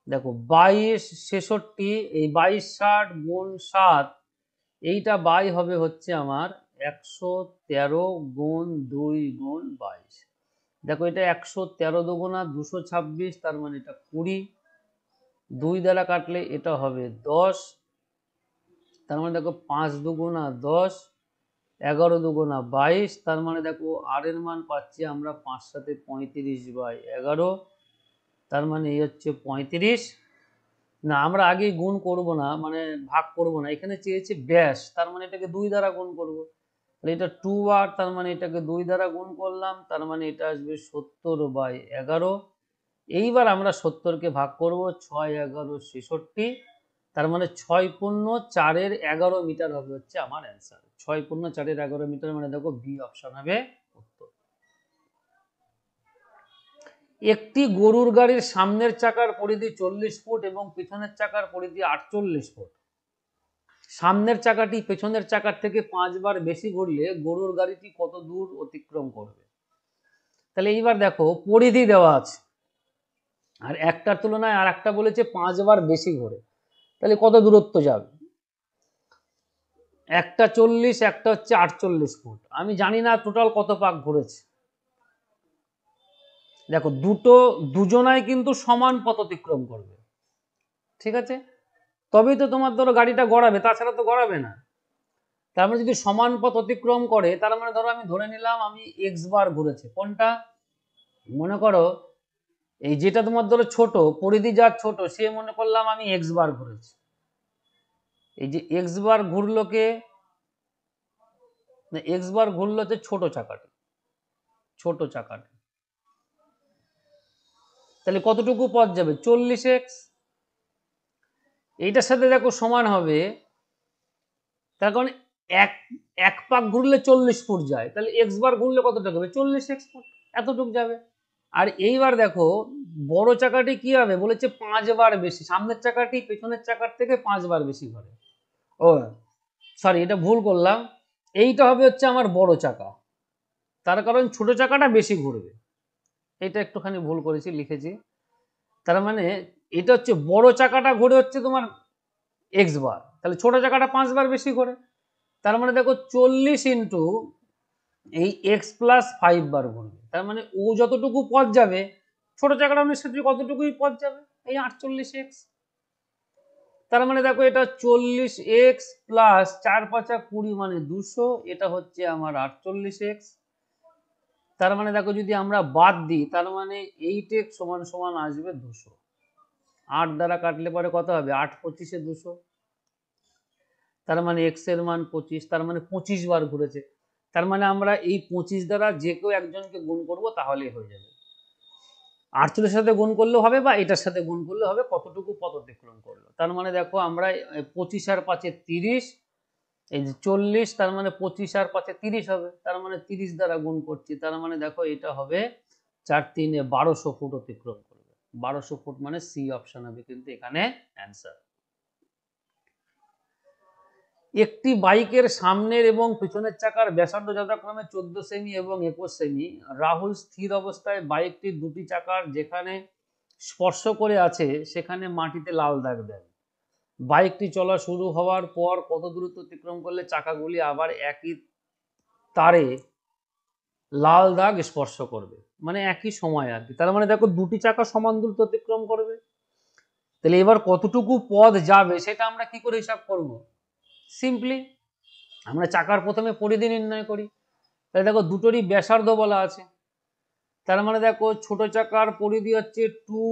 দেখো 22 66, এই 22 60 গুণ 7, এইটা বাই হবে হচ্ছে আমার 113 গুণ 2 গুণ 22, দেখো এটা 113 দুগুণা 226, তার মানে এটা 20, 2 দ্বারা কাটলে এটা হবে 10, তার মানে দেখো 5 দুগুণা 10, 11 দুগুণা 22, তার মানে দেখো আর এর মান পাচ্ছি আমরা 5 সাথে 35/11, তার মানে এই হচ্ছে 35। না আমরা আগে গুণ করব না, মানে ভাগ করব না, এখানে চেয়েছে ব্যাস, তার মানে এটাকে 2 দ্বারা গুণ করব, তাহলে এটা 2r, তার মানে এটাকে 2 দ্বারা গুণ করলাম, তার মানে এটা আসবে 70/11। এইবার আমরা 70কে ভাগ করব, 6 11 66, তার মানে 6 পূর্ণ 4 11 মিটার হবে হচ্ছে আমার অ্যান্সার, 6 পূর্ণ 4 11 মিটার, মানে দেখো বি অপশন হবে উত্তর। একটি গরুর গাড়ির সামনের চাকার পরিধি 40 ফুট এবং পিছনের চাকার পরিধি 48 ফুট, সামনের চাকাটি পেছনের চাকার থেকে 5 বার বেশি ঘুরলে গরুর গাড়িটি কত দূর অতিক্রম করবে। তাহলে এইবার দেখো পরিধি দেওয়া আছে, আর একটার তুলনায় আর একটা বলেছে 5 বার বেশি ঘোরে, তাহলে কত দূরত্ব যাবে, একটা 40, একটা হচ্ছে 48 ফুট, আমি জানি না টোটাল কত পাক ঘুরেছে। দেখো দুজনাই কিন্তু সমান পথ অতিক্রম করবে, ঠিক আছে, তবেই তো তোমার ধরো গাড়িটা গড়াবে, তাছাড়া তো গড়াবে না। তার মানে যদি সমান পথ অতিক্রম করে, তার মানে ধরো আমি ধরে নিলাম আমি এক্স বার ঘুরেছে, কোনটা, মনে করো এই যেটা তোমার ধরো ছোট পরিধি যার ছোট, সে মনে করলাম আমি এক্স বার ঘুরেছি, এই যে এক্স বার ঘুরলো কে, এক্স বার ঘুরলো হচ্ছে ছোট চাকাটি, ছোট চাকাটি, তাহলে কতটুকু পথ যাবে 40x, এইটার সাথে দেখো সমান হবে, তার কারণ এক এক পাক ঘুরলে 40 ফুট যায়, তাহলে এক্স বার ঘুরলে কতটা হবে 40x ফুট, এতটুকু যাবে। আর এইবার দেখো বড় চাকাটি কি হবে বলেছে 5 বার বেশি, সামনের চাকাটি পেছনের চাকার থেকে 5 বার বেশি ঘোরে, ও সরি এটা ভুল করলাম, এইটা হবে হচ্ছে আমার বড় চাকা, তার কারণ ছোট চাকাটা বেশি ঘুরবে, এটা একটুখানি ভুল করেছি লিখেছি, তার মানে এটা হচ্ছে বড় চাকাটা ঘুরে হচ্ছে তোমার এক্স বার, তাহলে ছোট চাকাটা 5 বার বেশি ঘোরে, তার মানে দেখো 40 ইন্টু এই এক্স প্লাস 5 বার ঘুরবে, তার মানে ও যতটুকু পথ যাবে ছোট চাকাটা নিশ্চয়ই কতটুকুই পথ যাবে, এই 48x, তার মানে দেখো এটা 40x প্লাস 4 5 20 মানে 200, এটা হচ্ছে আমার 48x, তার মানে দেখো যদি আমরা বাদ দিই, তার মানে 8x সমান সমান আসবে 200, 8 দ্বারা কাটলে পরে কত হবে 8 25 200, তার মানে x এর মান 25, তার মানে 25 বার ঘুরেছে, তার মানে আমরা এই 25 দ্বারা যে কেউ একজনকে গুণ করব তাহলেই হয়ে যাবে, 48 সাথে গুণ করলেও হবে বা এটার সাথে গুণ করলে হবে কতটুকু পথ অতিক্রম করলো, তার মানে দেখো আমরা 25 আর 5 30, এই যে 40, তার মানে 25 আর 5 30 হবে, তার মানে 30 দ্বারা গুণ করছি, তার মানে দেখো এটা হবে 4 3 1200 ফুট অতিক্রম করবে, 1200 ফুট মানে সি অপশন হবে কিন্তু এখানে অ্যান্সার। একটি বাইকের সামনের এবং পিছনের চাকার ব্যাসার্ধ যথাক্রমে 14 সেমি এবং 21 সেমি, রাহুল স্থির অবস্থায় বাইকটির দুটি চাকার যেখানে স্পর্শ করে আছে সেখানে মাটিতে লাল দাগ দেন, বাইকটি চলা শুরু হওয়ার পর কত দূরত্ব অতিক্রম করলে চাকাগুলি আবার একই তারে লাল দাগ স্পর্শ করবে, মানে একই সময় আর কি, তার মানে দেখো দুটি চাকা সমান দূরত্ব অতিক্রম করবে, তাহলে এবার কতটুকু পথ যাবে সেটা আমরা কি করে হিসাব করব, সিম্পলি আমরা চাকার প্রথমে পরিধি নির্ণয় করি, তাহলে দেখো দুটোরই ব্যাসার্ধ বলা আছে, তার মানে দেখো ছোট চাকার পরিধি হচ্ছে 2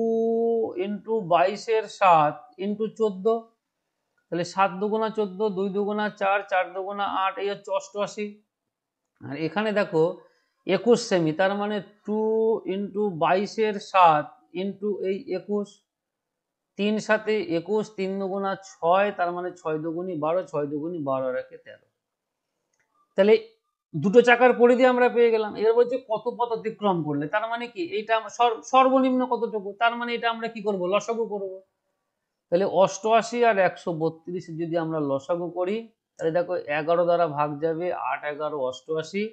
ইন্টু 22/7 ইন্টু 14, তাহলে 7 দুগুণা 14, 2 দুগুণা 4, 4 দুগুণা 8, এই হচ্ছে 88, আর এখানে দেখো 21 সেমি, তার মানে 2 ইন্টু 22-এর 7 ইন্টু এই 21, 3 সাথে 21, 3 দুগুণা 6, তার মানে 6 দুগুণি 12, 6 দুগুণি 12 আর একে 13। তাহলে দুটো চাকার পরিধি আমরা পেয়ে গেলাম। এবার বলছে কত পথ অতিক্রম করলে, তার মানে কি এইটা সর্বনিম্ন কতটুকু, তার মানে এটা আমরা কি করব, লসাগু করব। তাহলে 88 আর 132 যদি আমরা লসাগু করি, তাহলে দেখো 11 দ্বারা ভাগ যাবে, 8 11 88,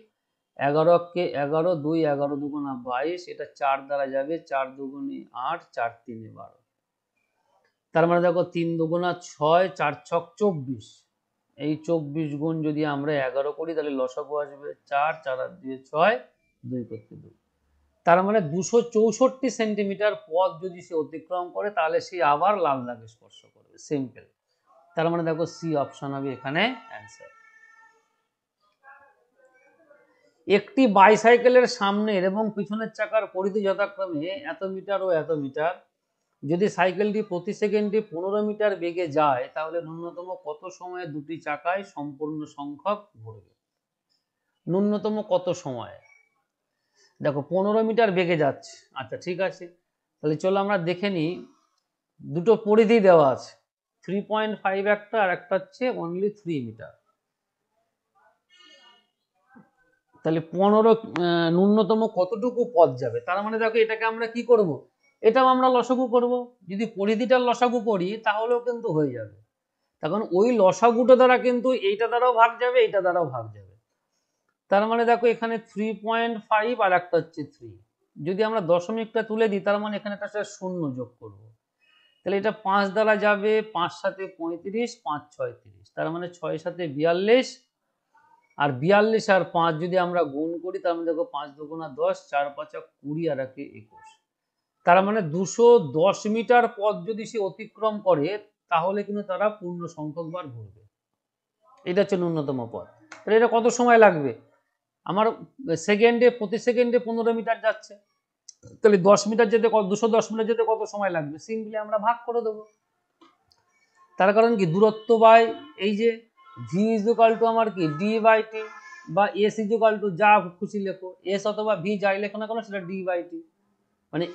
11 কে 11, 2 11 দুগুণা 22, এটা 4 দ্বারা যাবে, 4 দুগুণি 8, 4 3 12, তার মানে দেখো 3 দুগুণা 6, 4 ছক 24, এই 24 গুণ যদি আমরা 11 করি তাহলে লসাগু আসবে 4, 4 আর 2 6, 2 করতে 2, তার মানে 264 সেন্টিমিটার পথ যদি সে অতিক্রম করে তাহলে সে আবার লাল দাগে স্পর্শ করবে, সিম্পল। তার মানে দেখো সি অপশন হবে এখানে অ্যান্সার। একটি বাইসাইকেলের সামনের এবং পিছনের চাকার পরিধি যথাক্রমে এত মিটার ও এত মিটার, যদি সাইকেলটি প্রতি সেকেন্ডে 15 মিটার বেগে যায় তাহলে ন্যূনতম কত সময়ে দুটি চাকায় সম্পূর্ণ সংখ্যক ঘুরবে। ন্যূনতম কত সময়ে, দেখো 15 মিটার বেগে যাচ্ছে, আচ্ছা ঠিক আছে, তাহলে চলো আমরা দেখে নিই। দুটো পরিধি দেওয়া আছে, 3.5 একটা আর একটা হচ্ছে অনলি 3 মিটার। তাহলে 15 ন্যূনতম কতটুকু পথ যাবে, তার মানে দেখো এটাকে আমরা কি করব, এটাও আমরা লসাগু করব। যদি পরিধিটার লসাগু করি তাহলেও কিন্তু হয়ে যাবে, তখন ওই লসাগুটা দ্বারা কিন্তু এইটা দ্বারাও ভাগ যাবে, এইটা দ্বারাও ভাগ যাবে। তার মানে দেখো এখানে 3.5 আর একটা হচ্ছে 3, যদি আমরা দশমিকটা তুলে দিই তার মানে এখানে একটা শূন্য যোগ করব, তাহলে এটা 5 দ্বারা যাবে, 5 সাথে 35, 5 6 30, তার মানে 6 সাথে 42, আর 42 আর 5 যদি আমরা গুণ করি তার মানে দেখো 5 দুগুণা 10, 4 5 20 আর 1 21, তার মানে 210 মিটার পথ যদি সে অতিক্রম করে তাহলে কিন্তু তারা পূর্ণ সংখ্যক বার ঘুরবে। এটা হচ্ছে ন্যূনতম পথ। তাহলে এটা কত সময় লাগবে, আমার সেকেন্ডে প্রতি সেকেন্ডে 15 মিটার যাচ্ছে, তাহলে 10 মিটার যেতে 210 মিটার যেতে কত সময় লাগবে, সিম্পলি আমরা ভাগ করে দেবো। তার কারণ কি, দূরত্ব বাই এই যে ভি ইজুকাল টু আমার কি ডি বাই টি, বা এস ইজুকাল টু যা খুশি লেখো, এস অথবা ভি যাই লেখো না কেন সেটা ডি বাই টি, মানে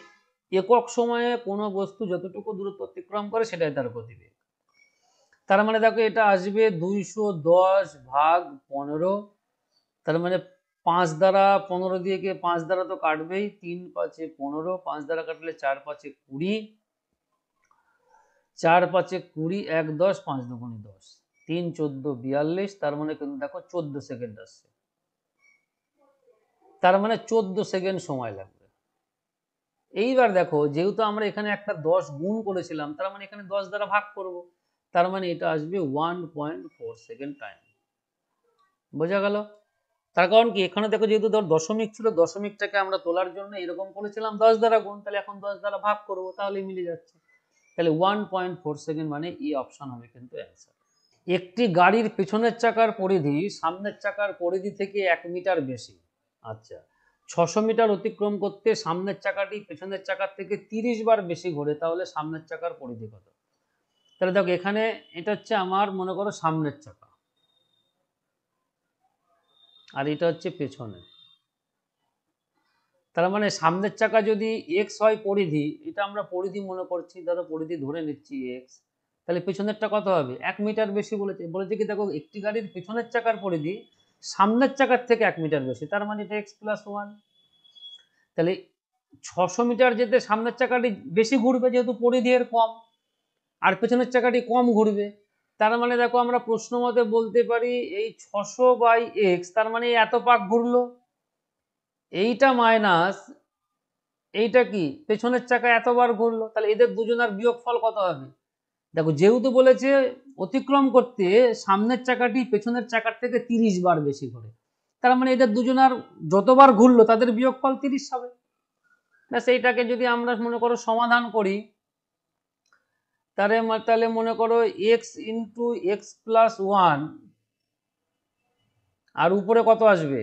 একক সময়ে কোনো বস্তু যতটুকু দূরত্ব অতিক্রম করে সেটাই তার গতিবেগ। তার মানে দেখো এটা আসবে 210 ভাগ 15, তার মানে 5 দ্বারা 15 দিয়ে 5 দ্বারা তো কাটবেই, 3 5 15, 5 দ্বারা কাটলে 4 5 20, 4 5 20, 1 10, 5 দুগুণে 10, 3 14 42, তার মানে কিন্তু দেখো 14 সেকেন্ড আসছে, তার মানে 14 সেকেন্ড সময় লাগবে। এইবার দেখো যেহেতু আমরা এখানে একটা 10 গুণ করেছিলাম তার মানে এখানে 10 দ্বারা ভাগ করব, তার মানে এটা আসবে 1.4 সেকেন্ড টাইম। বোঝা গেল? তার কারণ কি, এখানে দেখো যেহেতু ধর দশমিক ছিল, দশমিকটাকে আমরা তোলার জন্য এরকম করেছিলাম 10 দ্বারা গুণ, তাহলে এখন 10 দ্বারা ভাগ করব, তাহলে মিলে যাচ্ছে। তাহলে 1.4 সেকেন্ড মানে এই অপশন হবে কিন্তু অ্যান্সার। একটি গাড়ির পেছনের চাকার পরিধি সামনের চাকার পরিধি থেকে 1 মিটার বেশি, আচ্ছা 600 মিটার অতিক্রম করতে সামনের চাকাটি পেছনের চাকার থেকে 30 বার বেশি ঘোরে, তাহলে সামনের চাকার পরিধি কত। তাহলে দেখো এখানে এটা হচ্ছে আমার মনে করো সামনের চাকা, আর এটা হচ্ছে পেছনে, তার মানে সামনের চাকা যদি এক্স হয় পরিধি, এটা আমরা পরিধি মনে করছি, ধরো পরিধি ধরে নিচ্ছি এক্স, তাহলে পেছনেরটা কত হবে, 1 মিটার বেশি বলেছে কি দেখো একটি গাড়ির পেছনের চাকার পরিধি সামনের চাকার থেকে 1 মিটার বেশি, তার মানে এটা এক্স প্লাস 1। তাহলে 600 মিটার যেতে সামনের চাকাটি বেশি ঘুরবে যেহেতু পরিধি এর কম, আর পেছনের চাকাটি কম ঘুরবে, তার মানে দেখো আমরা প্রশ্ন মতে বলতে পারি এই 600 বাই এক্স, তার মানে এত পাক ঘুরলো, এইটা মাইনাস এইটা কি পেছনের চাকা এতবার ঘুরলো, তাহলে এদের দুজনের বিয়োগফল কত হবে। দেখো যেহেতু বলেছে অতিক্রম করতে সামনের চাকাটি পেছনের চাকার থেকে 30 বার বেশি ঘোরে, তার মানে এদের দুজনের যতবার ঘুরলো তাদের বিয়োগফল 30 হবে। সেইটাকে যদি আমরা মনে করো সমাধান করি, তাহলে মনে করো এক্স ইন্টু এক্স প্লাস 1, আর উপরে কত আসবে,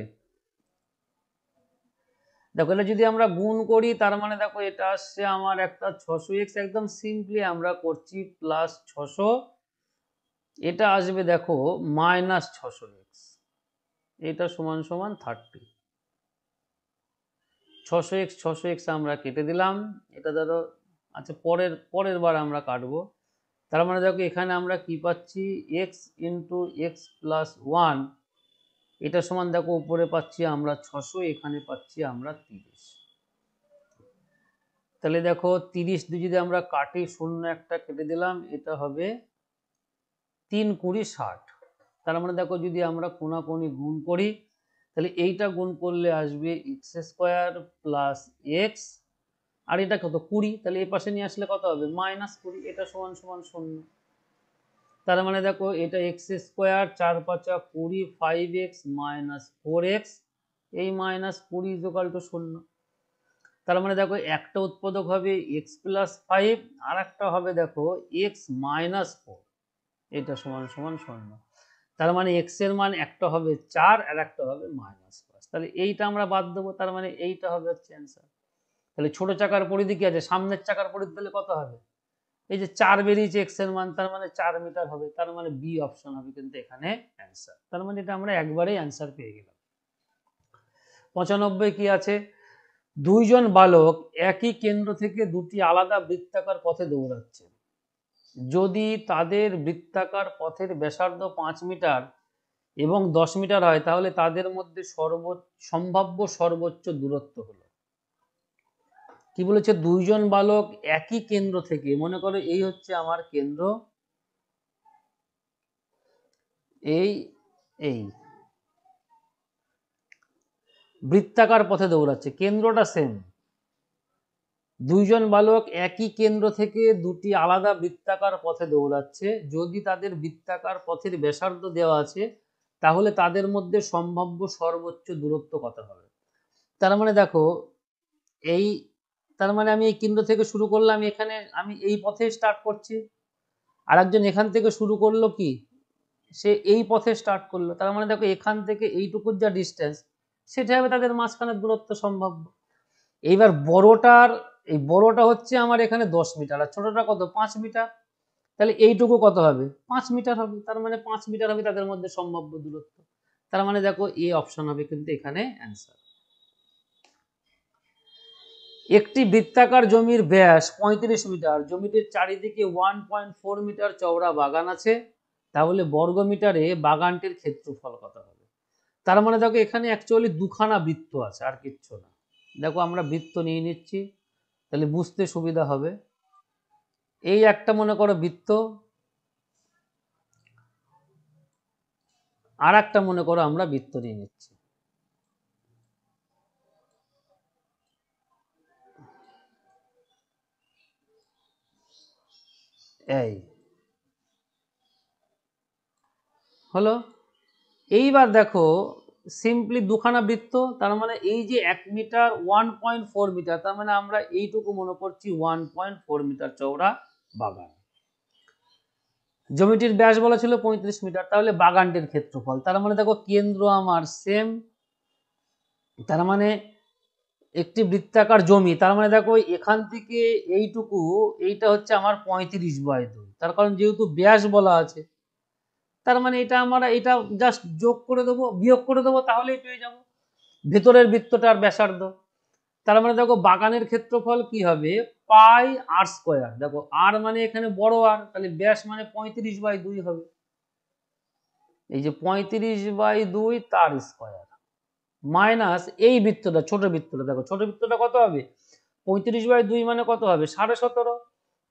দেখো এটা যদি আমরা গুণ করি তার মানে দেখো এটা আসছে আমার একটা 600x, একদম সিম্পলি আমরা করছি প্লাস 600, এটা আসবে দেখো মাইনাস 600x, এটা সমান সমান 30। 600x আমরা কেটে দিলাম, এটা ধরো আচ্ছা পরের বার আমরা কাটবো। তার মানে দেখো এখানে আমরা কি পাচ্ছি, x into x plus one, এটা সমান দেখো উপরে পাচ্ছি আমরা 600, এখানে পাচ্ছি আমরা 30। তাহলে দেখো 30 দিয়ে যদি আমরা কাটি, শূন্য একটা কেটে দিলাম, এটা হবে 3 20 60। তার মানে দেখো যদি আমরা কোনাকুনি গুণ করি, তাহলে এইটা গুণ করলে আসবে এক্স স্কোয়ার প্লাস এক্স, আর এটা কত 20, তাহলে এই পাশে নিয়ে আসলে কত হবে -20, এটা সমান সমান 0। তার মানে দেখো এটা x square 4 5 20, 5x minus 4x, এই -20 ইকুয়াল টু 0। তার মানে দেখো একটা উৎপাদক হবে x প্লাস 5, আর একটা হবে দেখো x মাইনাস 4, এটা সমান সমান 0। তার মানে x এর মান একটা হবে 4 আর একটা হবে -5, তাহলে এইটা আমরা বাদ দেবো, তার মানে এইটা হবে হচ্ছে অ্যান্সার। তাহলে ছোট চাকার পরিধি কি আছে, সামনের চাকার পরিধি তাহলে কত হবে, এই যে 4 বেরিয়েছে x এর মান, তার মানে 4 মিটার হবে, তার মানে বি অপশন হবে কিন্তু এখানে অ্যান্সার। তার মানে এটা আমরা একবারেই অ্যান্সার পেয়ে গেলাম। 95 কি আছে, দুইজন বালক একই কেন্দ্র থেকে দুটি আলাদা বৃত্তাকার পথে দৌড়াচ্ছে, যদি তাদের বৃত্তাকার পথের ব্যাসার্ধ 5 মিটার এবং 10 মিটার হয়, তাহলে তাদের মধ্যে সম্ভাব্য সর্বোচ্চ দূরত্ব হলো। কি বলেছে, দুইজন বালক একই কেন্দ্র থেকে, মনে করো এই হচ্ছে আমার কেন্দ্র, এই এই বৃত্তাকার পথে দৌড়াচ্ছে, কেন্দ্রটা সেম। দুইজন বালক একই কেন্দ্র থেকে দুটি আলাদা বৃত্তাকার পথে দৌড়াচ্ছে, যদি তাদের বৃত্তাকার পথের ব্যাসার্ধ দেওয়া আছে, তাহলে তাদের মধ্যে সম্ভাব্য সর্বোচ্চ দূরত্ব কত হবে। তার মানে দেখো এই, তার মানে আমি এই কেন্দ্র থেকে শুরু করলাম, এখানে আমি এই পথে স্টার্ট করছি, আর একজন এখান থেকে শুরু করলো কি, সে এই পথে স্টার্ট করলো, তার মানে দেখো এখান থেকে এইটুকুর যা ডিস্টেন্স, সেটা হবে তাদের মাঝখানের দূরত্ব সম্ভাব্য। এইবার বড়টা হচ্ছে আমার এখানে 10 মিটার, আর ছোটটা কত 5 মিটার, তাহলে এইটুকু কত হবে 5 মিটার হবে, তার মানে 5 মিটার হবে তাদের মধ্যে সম্ভাব্য দূরত্ব। তার মানে দেখো এই অপশন হবে কিন্তু এখানে অ্যান্সার। একটি বৃত্তাকার জমির ব্যাস 35 মিটার, জমিটির চারিদিকে 1.4 মিটার চওড়া বাগান আছে, তাহলে বর্গ মিটারে বাগানটির ক্ষেত্রফল কত হবে। তার মানে দেখো এখানে অ্যাকচুয়ালি দুখানা বৃত্ত আছে, আর কিচ্ছু না। দেখো আমরা বৃত্ত নিয়ে নিচ্ছি, তাহলে বুঝতে সুবিধা হবে। এই একটা মনে করো বৃত্ত, আর একটা মনে করো আমরা বৃত্ত নিয়ে নিচ্ছি, এই হলো। এইবার দেখো সিম্পলি দুখানা বৃত্ত, তার মানে এই যে 1 মিটার 1.4 মিটার, তার মানে আমরা এইটুকু মনে করছি 1.4 মিটার চওড়া বাগান। জমিটির ব্যাস বলা ছিল 35 মিটার, তাহলে বাগানটির ক্ষেত্রফল, তার মানে দেখো কেন্দ্র আমার সেম, তার মানে একটি বৃত্তাকার জমি, তার মানে দেখো এখান থেকে এইটুকু, এইটা হচ্ছে আমার 35/2, তার কারণ যেহেতু ব্যাস বলা আছে, তার মানে এটা আমরা এটা জাস্ট যোগ করে দেবো, বিয়োগ করে দেবো, তাহলেই পেয়ে যাবো ভেতরের বৃত্তটার ব্যাসার্ধ। তার মানে দেখো বাগানের ক্ষেত্রফল কি হবে, পাই আর স্কোয়ার, দেখো আর মানে এখানে বড় আর, তাহলে ব্যাস মানে 35/2 হবে, এই যে 35/2 তার স্কোয়ার, মাইনাস এই বৃত্তটা, ছোট বৃত্তটা, দেখো ছোট বৃত্তটা কত হবে 35/2 মানে কত হবে 17.5,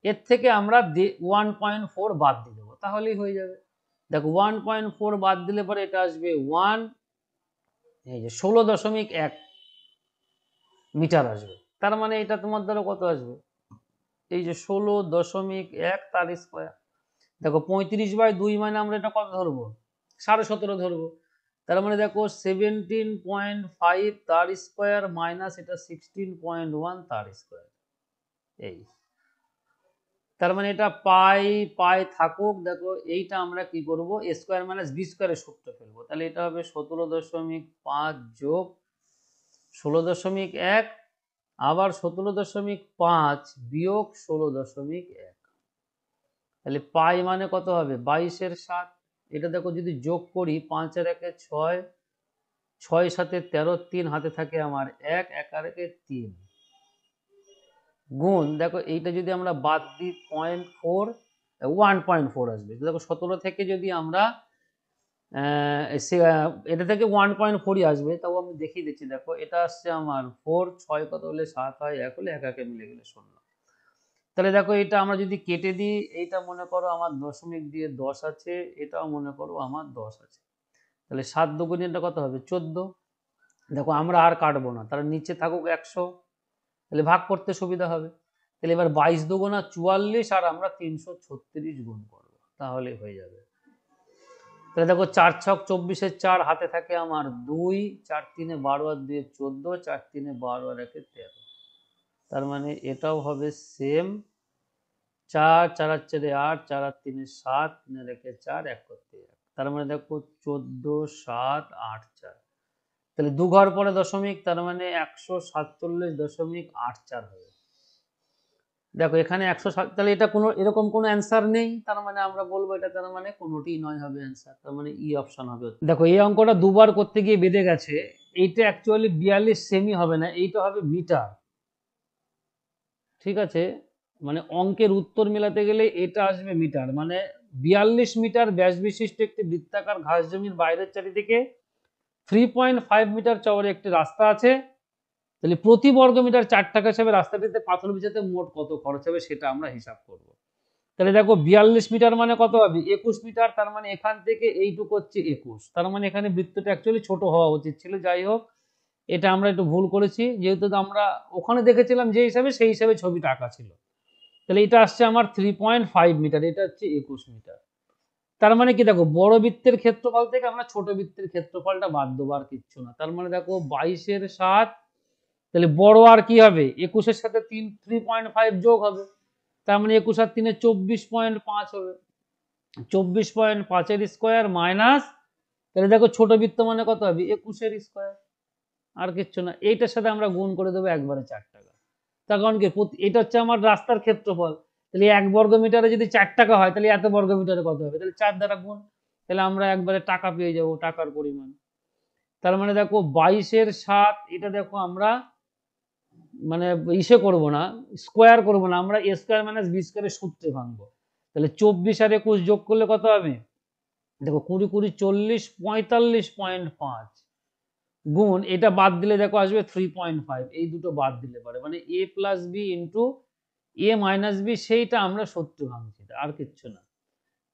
এর থেকে আমরা 1.4 বাদ দিয়ে দেবো, তাহলেই হয়ে যাবে। দেখো 1.4 বাদ দিলে পরে এটা আসবে 1, এই যে 16.1 মিটার আসবে, তার মানে এটা তোমার দ্বারা কত আসবে, এই যে 16.1 তার স্কোয়ার। দেখো 35/2 মানে আমরা এটা কত ধরবো 17.5 ধরবো, তার মানে দেখো 17.5 তার স্কোয়ার মাইনাস এটা 16.1 তার স্কোয়ার, এই তার মানে এটা পাই পাই থাকুক। দেখো এইটা আমরা কি করব, a স্কোয়ার মাইনাস বি স্কোয়ারের সূত্র ফেলবো, তাহলে এটা হবে 17.5 যোগ 16.1 আবার 17.5 বিয়োগ 16.1, তাহলে পাই মানে কত হবে 22/7। এটা দেখো যদি যোগ করি 5 আর 1 6, 6 7 13, 3 হাতে থাকে আমার 1, 1 আর 1 3 গুণ দেখো এইটা যদি আমরা বাদ দিই 0.4 1.4 আসবে। দেখো 17 থেকে যদি আমরা এটা থেকে 1.4ই আসবে, তাও আমি দেখিয়ে দিচ্ছি। দেখো এটা আসছে আমার 4, 6 কত হলে 7 হয়, 1 হলে 1 একে মিলে গেলে 0। তাহলে দেখো এটা আমরা যদি কেটে দিই, এইটা মনে করো আমার দশমিক দিয়ে 10 আছে, এটাও মনে করো আমার 10 আছে। তাহলে 7 দুগুণে এটা কত হবে 14। দেখো আমরা আর কাটবো না, তাহলে নিচে থাকুক 100, তাহলে ভাগ করতে সুবিধা হবে। তাহলে এবার 22 দুগুণা 44 আর আমরা 336 গুণ করবো, তাহলে হয়ে যাবে। তাহলে দেখো 4 ছক 24 4 হাতে থাকে আমার 2, 4 3 12 আর 2 14, 4 3 12 আর 1 13। তার মানে এটাও হবে সেম 4 4 আর 4 8, 4 আর 3 7, 3 আর 1 4, 1 করতে 1। তার মানে দেখো 14 7 8 4। তাহলে 2 ঘর পরে দশমিক, তার মানে 147.84 হবে। দেখো এখানে 107, তাহলে এটা কোনো এরকম কোনো অ্যান্সার নেই, তার মানে আমরা বলবো এটা তার মানে কোনোটিই নয় হবে অ্যান্সার, তার মানে ই অপশন হবে। দেখো এই অঙ্কটা দুবার করতে গিয়ে বেঁধে গেছে। এইটা অ্যাকচুয়ালি 42 সেমি হবে না, এইটা হবে মিটার। ঠিক আছে, মানে অঙ্কের উত্তর মেলাতে গেলে এটা আসবে মিটার, মানে 42 মিটার ব্যাস বিশিষ্ট একটি বৃত্তাকার ঘাস জমির বাইরের চারিদিকে 3.5 মিটার চওড়া একটি রাস্তা আছে। তাহলে প্রতি বর্গ মিটার 4 টাকা হিসাবে রাস্তাটিতে পাথর বিছাতে মোট কত খরচ হবে সেটা আমরা হিসাব করব। তাহলে দেখো 42 মিটার মানে কত হবে 21 মিটার, তার মানে এখান থেকে এইটুকু হচ্ছে 21, তার মানে এখানে বৃত্তটা অ্যাকচুয়ালি ছোট হওয়া উচিত ছিল। যাই হোক, এটা আমরা একটু ভুল করেছি, যেহেতু আমরা ওখানে দেখেছিলাম যে হিসাবে সেই হিসাবে ছবিটা আঁকা ছিল। তাহলে এটা আসছে আমার 3.5 মিটার, এটা হচ্ছে 21 মিটার। তার মানে কি দেখো বড় বৃত্তের ক্ষেত্রফল থেকে আমরা ছোট বৃত্তের ক্ষেত্রফলটা বাদ দেবো, আর কিচ্ছু না। তার মানে দেখো 22 এর 7, তাহলে বড় আর কি হবে 21 এর সাথে 3.5 যোগ হবে, তার মানে 21 আর 3 24.5 হবে। 24.5 এর স্কোয়ার মাইনাস, তাহলে দেখো ছোট বৃত্ত মানে কত হবে 21 এর স্কোয়ার, আর কিচ্ছু না। এইটার সাথে আমরা গুণ করে দেবো একবারে 4 টাকা। তার কারণ কি এটা হচ্ছে আমার রাস্তার ক্ষেত্রফল, তাহলে 1 বর্গ মিটারে যদি 4 টাকা হয় তাহলে এত বর্গ মিটারে কত হবে, তাহলে 4 দ্বারা গুণ, তাহলে আমরা একবারে টাকা পেয়ে যাব, টাকার পরিমাণ। তার মানে দেখো 22 এর 7, এটা দেখো আমরা মানে ইসে করব না, স্কোয়ার করব না, আমরা a স্কোয়ার মাইনাস b স্কোয়ারের সূত্রে ভাঙবো। তাহলে 24 আর 21 যোগ করলে কত হবে, দেখো 20 20 40 45.5 গুণ, এটা বাদ দিলে দেখো আসবে 3.5, এই দুটো বাদ দিলে পারে মানে a plus B into A minus B, সেইটা আমরা সূত্রে ভাঙছি, আর কিচ্ছু না।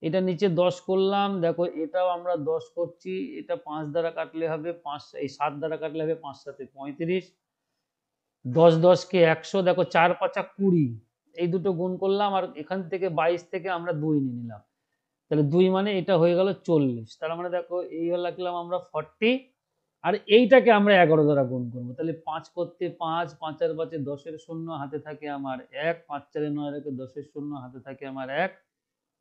এটা নিচে 10 করলাম, দেখো এটাও আমরা 10 করছি, এটা 5 দ্বারা কাটলে হবে 5, এই 7 দ্বারা কাটলে হবে 5 7 35, 10 10 কে 100, দেখো 4 5 20, এই দুটো গুণ করলাম, আর এখান থেকে 22 থেকে আমরা 2 নিয়ে নিলাম, তাহলে 2 মানে এটা হয়ে গেল 40। তার মানে দেখো এই লাগলাম আমরা 40, আর এইটাকে আমরা 11 দ্বারা গুণ করবো, তাহলে 5 করতে 5, 5 আর 5 10 এর শূন্য, হাতে থাকে আমার 1, 5 4 9 রেখে 10 এর শূন্য, হাতে থাকে আমার 1,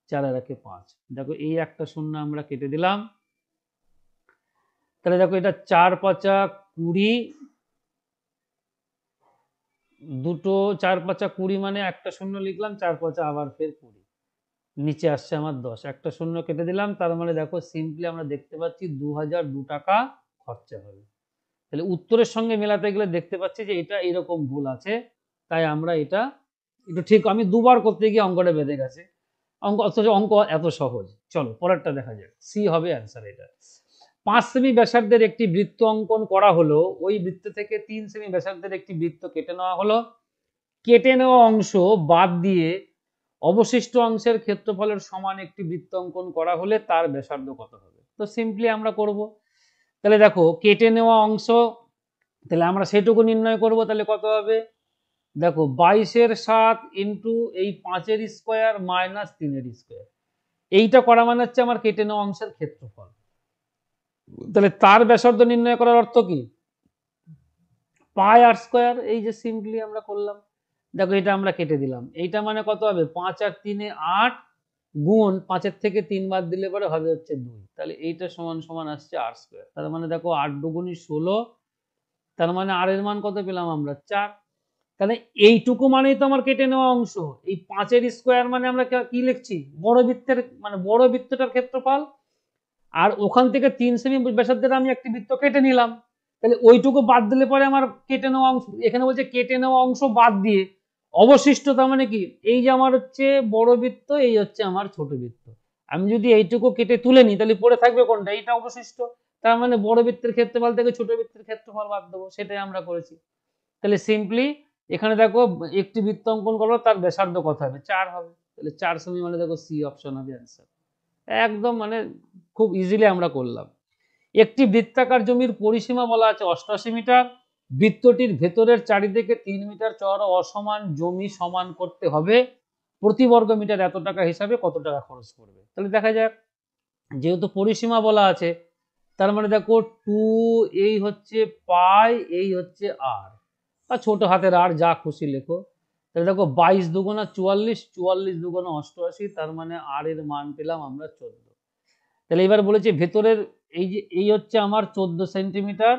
4 রেখে 5। দেখো এই একটা শূন্য আমরা কেটে দিলাম, তাহলে দেখো এটা 4 5 20, দুটো 4 5 20 মানে একটা শূন্য লিখলাম, 4 5 আবার ফের 20, নিচে আসছে আমার 10, একটা শূন্য কেটে দিলাম, তার মানে দেখো সিম্পলি আমরা দেখতে পাচ্ছি 2002 টাকা খরচা হবে। তাহলে উত্তরের সঙ্গে মেলাতে গেলে দেখতে পাচ্ছি যে এটা এরকম ভুল আছে, তাই আমরা এটা একটু ঠিক, আমি দুবার করতে গিয়ে অঙ্কটা বেঁধে গেছে। অথচ অঙ্ক এত সহজ। চলো পরেরটা দেখা যাক, সি হবে অ্যান্সার এটা। 5 সেমি ব্যাসার্ধের একটি বৃত্ত অঙ্কন করা হলো, ওই বৃত্ত থেকে 3 সেমি ব্যাসার্ধের একটি বৃত্ত কেটে নেওয়া হলো, কেটে নেওয়া অংশ বাদ দিয়ে অবশিষ্ট অংশের ক্ষেত্রফলের সমান একটি বৃত্ত অঙ্কন করা হলে তার ব্যাসার্ধ কত হবে। তো সিম্পলি আমরা করব, তাহলে দেখো কেটে নেওয়া অংশ, তাহলে আমরা সেটুকু নির্ণয় করব, তাহলে কত হবে, দেখো 22 এর 7 ইন্টু এই 5 এর স্কোয়ার মাইনাস 3 এর স্কোয়ার, এইটা করা মানে হচ্ছে আমার কেটে নেওয়া অংশের ক্ষেত্রফল। তাহলে তার ব্যাসার্ধ নির্ণয় করার অর্থ কি, পাই আর স্কোয়ার, এই যে সিম্পলি আমরা করলাম। দেখো এটা আমরা কেটে দিলাম, এইটা মানে কত হবে 5 আর 3 8 গুণ 5 এর থেকে 3 বাদ দিলে পরে হবে হচ্ছে 2, তাহলে এইটা সমান সমান আসছে আর স্কোয়ার। তার মানে দেখো 8 দুগুণী 16, তার মানে আর এর মান কত পেলাম আমরা 4। তাহলে এইটুকু মানেই তো আমার কেটে নেওয়া অংশ, এই 5 এর স্কোয়ার মানে আমরা কি লিখছি বড় বৃত্তের মানে বড় বৃত্তটার ক্ষেত্রফল, আর ওখান থেকে 3 সেমি ব্যাসার্ধের আমি একটি বৃত্ত কেটে নিলাম, তাহলে ওইটুকু বাদ দিলে পরে আমার কেটে নেওয়া অংশ, এখানে বলছে কেটে নেওয়া অংশ বাদ দিয়ে অবশিষ্ট, তার মানে কি এই যে আমার হচ্ছে বড় বৃত্ত, এই হচ্ছে আমার ছোট বৃত্ত, আমি যদি এইটুকু কেটে তুলে নিই তাহলে পড়ে থাকবে কোনটা, এইটা অবশিষ্ট। তার মানে বড় বৃত্তের ক্ষেত্রফল থেকে ছোট বৃত্তের ক্ষেত্রফল বাদ দেবো, সেটাই আমরা করেছি। তাহলে সিম্পলি এখানে দেখো একটি বৃত্ত অঙ্কন করো, তার ব্যাসার্ধ কত হবে, 4 হবে, তাহলে 4 সেমি মানে দেখো সি অপশন হবে অ্যান্সার। একদম মানে খুব ইজিলি আমরা করলাম। একটি বৃত্তাকার জমির পরিসীমা বলা আছে 88 মিটার, বৃত্তটির ভেতরের চারিদিকে 3 মিটার চওড়া অসমান জমি সমান করতে হবে, প্রতি বর্গ মিটার এত টাকা হিসাবে কত টাকা খরচ করবে। তাহলে দেখা যাক, যেহেতু পরিসীমা বলা আছে, তার মানে দেখো 2 এই হচ্ছে পাই, এই হচ্ছে আর, বা ছোট হাতের আর যা খুশি লেখো। তাহলে দেখো 22 দুগুণা 44, 44 দুগুণা 88, তার মানে আর এর মান পেলাম আমরা 14। তাহলে এবার বলেছে ভেতরের এই যে এই হচ্ছে আমার 14 সেন্টিমিটার,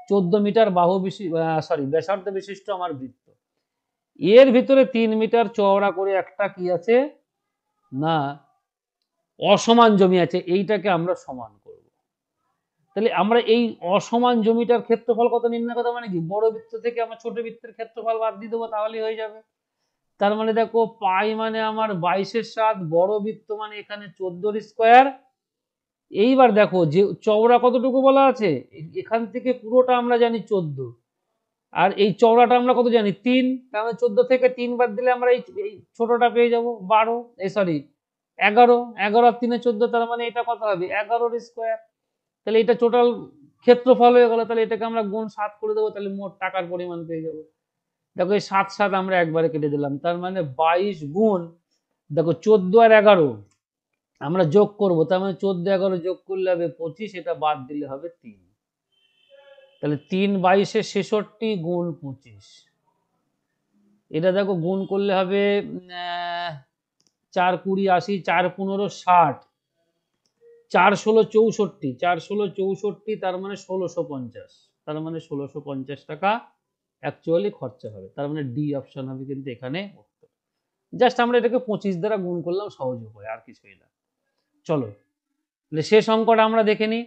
14 মিটার বাহু ব্যাসার্ধ বিশিষ্ট আমার বৃত্ত, এর ভিতরে 3 মিটার চওড়া করে একটা কি আছে না অসমান জমি আছে, এইটাকে আমরা সমান করব। তাহলে আমরা এই অসমান জমিটার ক্ষেত্রফল কত নির্ণয় করতে, মানে কি বড় বৃত্ত থেকে আমরা ছোট বৃত্তের ক্ষেত্রফল বাদ দিয়ে দেবো, তাহলেই হয়ে যাবে। তার মানে দেখো পাই মানে আমার 22/7, বড় বৃত্ত মানে এখানে 14 স্কোয়ার। এইবার দেখো যে চওড়া কতটুকু বলা আছে, এখান থেকে পুরোটা আমরা জানি 14, আর এই চওড়াটা আমরা কত জানি 3, তাহলে 14 থেকে 3 বাদ দিলে আমরা এই ছোটটা পেয়ে যাব 12, 11, 11 আর 3 14, তার মানে এটা কত হবে 11 স্কোয়ার। তাহলে এটা টোটাল ক্ষেত্রফল হয়ে গেল, তাহলে এটাকে আমরা গুণ 7 করে দেবো, তাহলে মোট টাকার পরিমাণ পেয়ে যাবো। দেখো এই 7 7 আমরা একবারে কেটে দিলাম, তার মানে 22 গুণ দেখো 14 আর 11 আমরা যোগ করব, তার মানে 14 11 যোগ করলে হবে 25, এটা বাদ দিলে হবে 3, তাহলে 3 22 66 গুণ 25, এটা দেখো গুণ করলে হবে 4 20 80, 4 15 60, 4 16 64, 4 16 64, তার মানে 1650, তার মানে 1650 টাকা অ্যাকচুয়ালি খরচা হবে, তার মানে ডি অপশন হবে কিন্তু এখানে উত্তর। জাস্ট আমরা এটাকে 25 দ্বারা গুণ করলাম সহজ উপায়, আর কিছুই না। চলো শেষ অঙ্কটা আমরা দেখে নিই।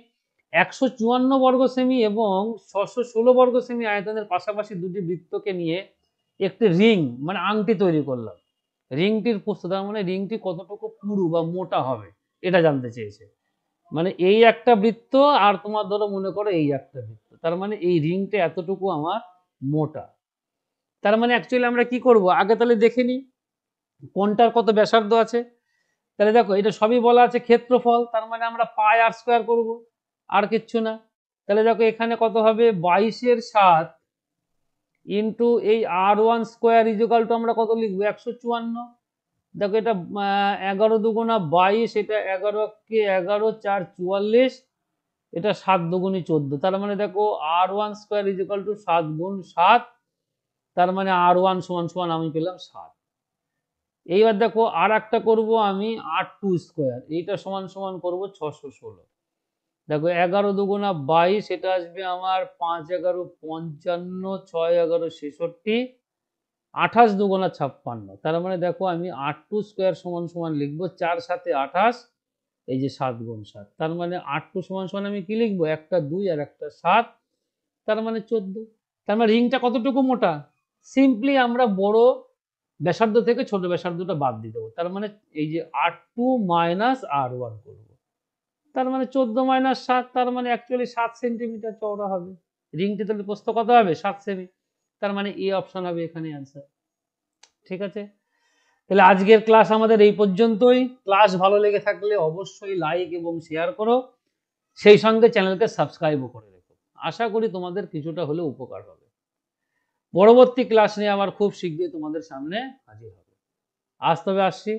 154 বর্গ সেমি এবং 616 বর্গ সেমি আয়তনের পাশাপাশি দুটি বৃত্তকে নিয়ে একটি রিং মানে আংটি তৈরি করলাম, রিংটির প্রস্থ, তার মানে রিংটি কতটুকু পুরু বা মোটা হবে এটা জানতে চেয়েছে। মানে এই একটা বৃত্ত আর তোমার ধরো মনে করো এই একটা বৃত্ত, তার মানে এই রিংটা এতটুকু আমার মোটা। তার মানে অ্যাকচুয়ালি আমরা কি করব, আগে তাহলে দেখে নিই কোনটার কত ব্যাসার্ধ আছে। তাহলে দেখো এটা সবই বলা আছে ক্ষেত্রফল, তার মানে আমরা পাই আর স্কোয়ার করব, আর কিচ্ছু না। তাহলে দেখো এখানে কত হবে 22/7 ইন্টু এই r1 স্কোয়ার ইজিক্যাল টু আমরা কত লিখবো 154। দেখো এটা 11 দুগুণা 22, এটা 11 কে 11 4 44, এটা 7 দুগুণী 14, তার মানে দেখো r1 স্কোয়ার ইজিক্যাল টু 7 গুণ 7, তার মানে r1 সমান সমান আমি পেলাম 7। এইবার দেখো আর একটা করবো আমি r2 স্কোয়ার, এইটা সমান সমান করবো 616। দেখো 11 দুগুণা 22, এটা আসবে আমার 5 11 55, 6 11 66, 28 দুগুণা 56, তার মানে দেখো আমি r2 স্কোয়ার সমান সমান লিখবো 4 7 28, এই যে 7 গুণ 7, তার মানে r2 সমান সমান আমি কি লিখবো, একটা 2 আর একটা 7, তার মানে 14। তার মানে রিংটা কতটুকু মোটা, সিম্পলি আমরা বড় ব্যাসার্ধ থেকে ছোট ব্যাসার্ধটা বাদ দিয়ে দেবো, তার মানে এই যে r2 মাইনাস r1 করবো, তার মানে 14 মাইনাস 7, তার মানে অ্যাকচুয়ালি 7 সেন্টিমিটার চওড়া হবে রিংটি, তাহলে প্রস্থ কত হবে 7 সেমি, তার মানে এ অপশন হবে এখানে অ্যান্সার। ঠিক আছে, তাহলে আজকের ক্লাস আমাদের এই পর্যন্তই। ক্লাস ভালো লেগে থাকলে অবশ্যই লাইক এবং শেয়ার করো, সেই সঙ্গে চ্যানেলকে সাবস্ক্রাইবও করে রেখো। আশা করি তোমাদের কিছুটা হলেও উপকার হবে। পরবর্তী ক্লাস নিয়ে আবার খুব শীঘ্রই তোমাদের সামনে হাজির হবে। আজ তবে আসছি।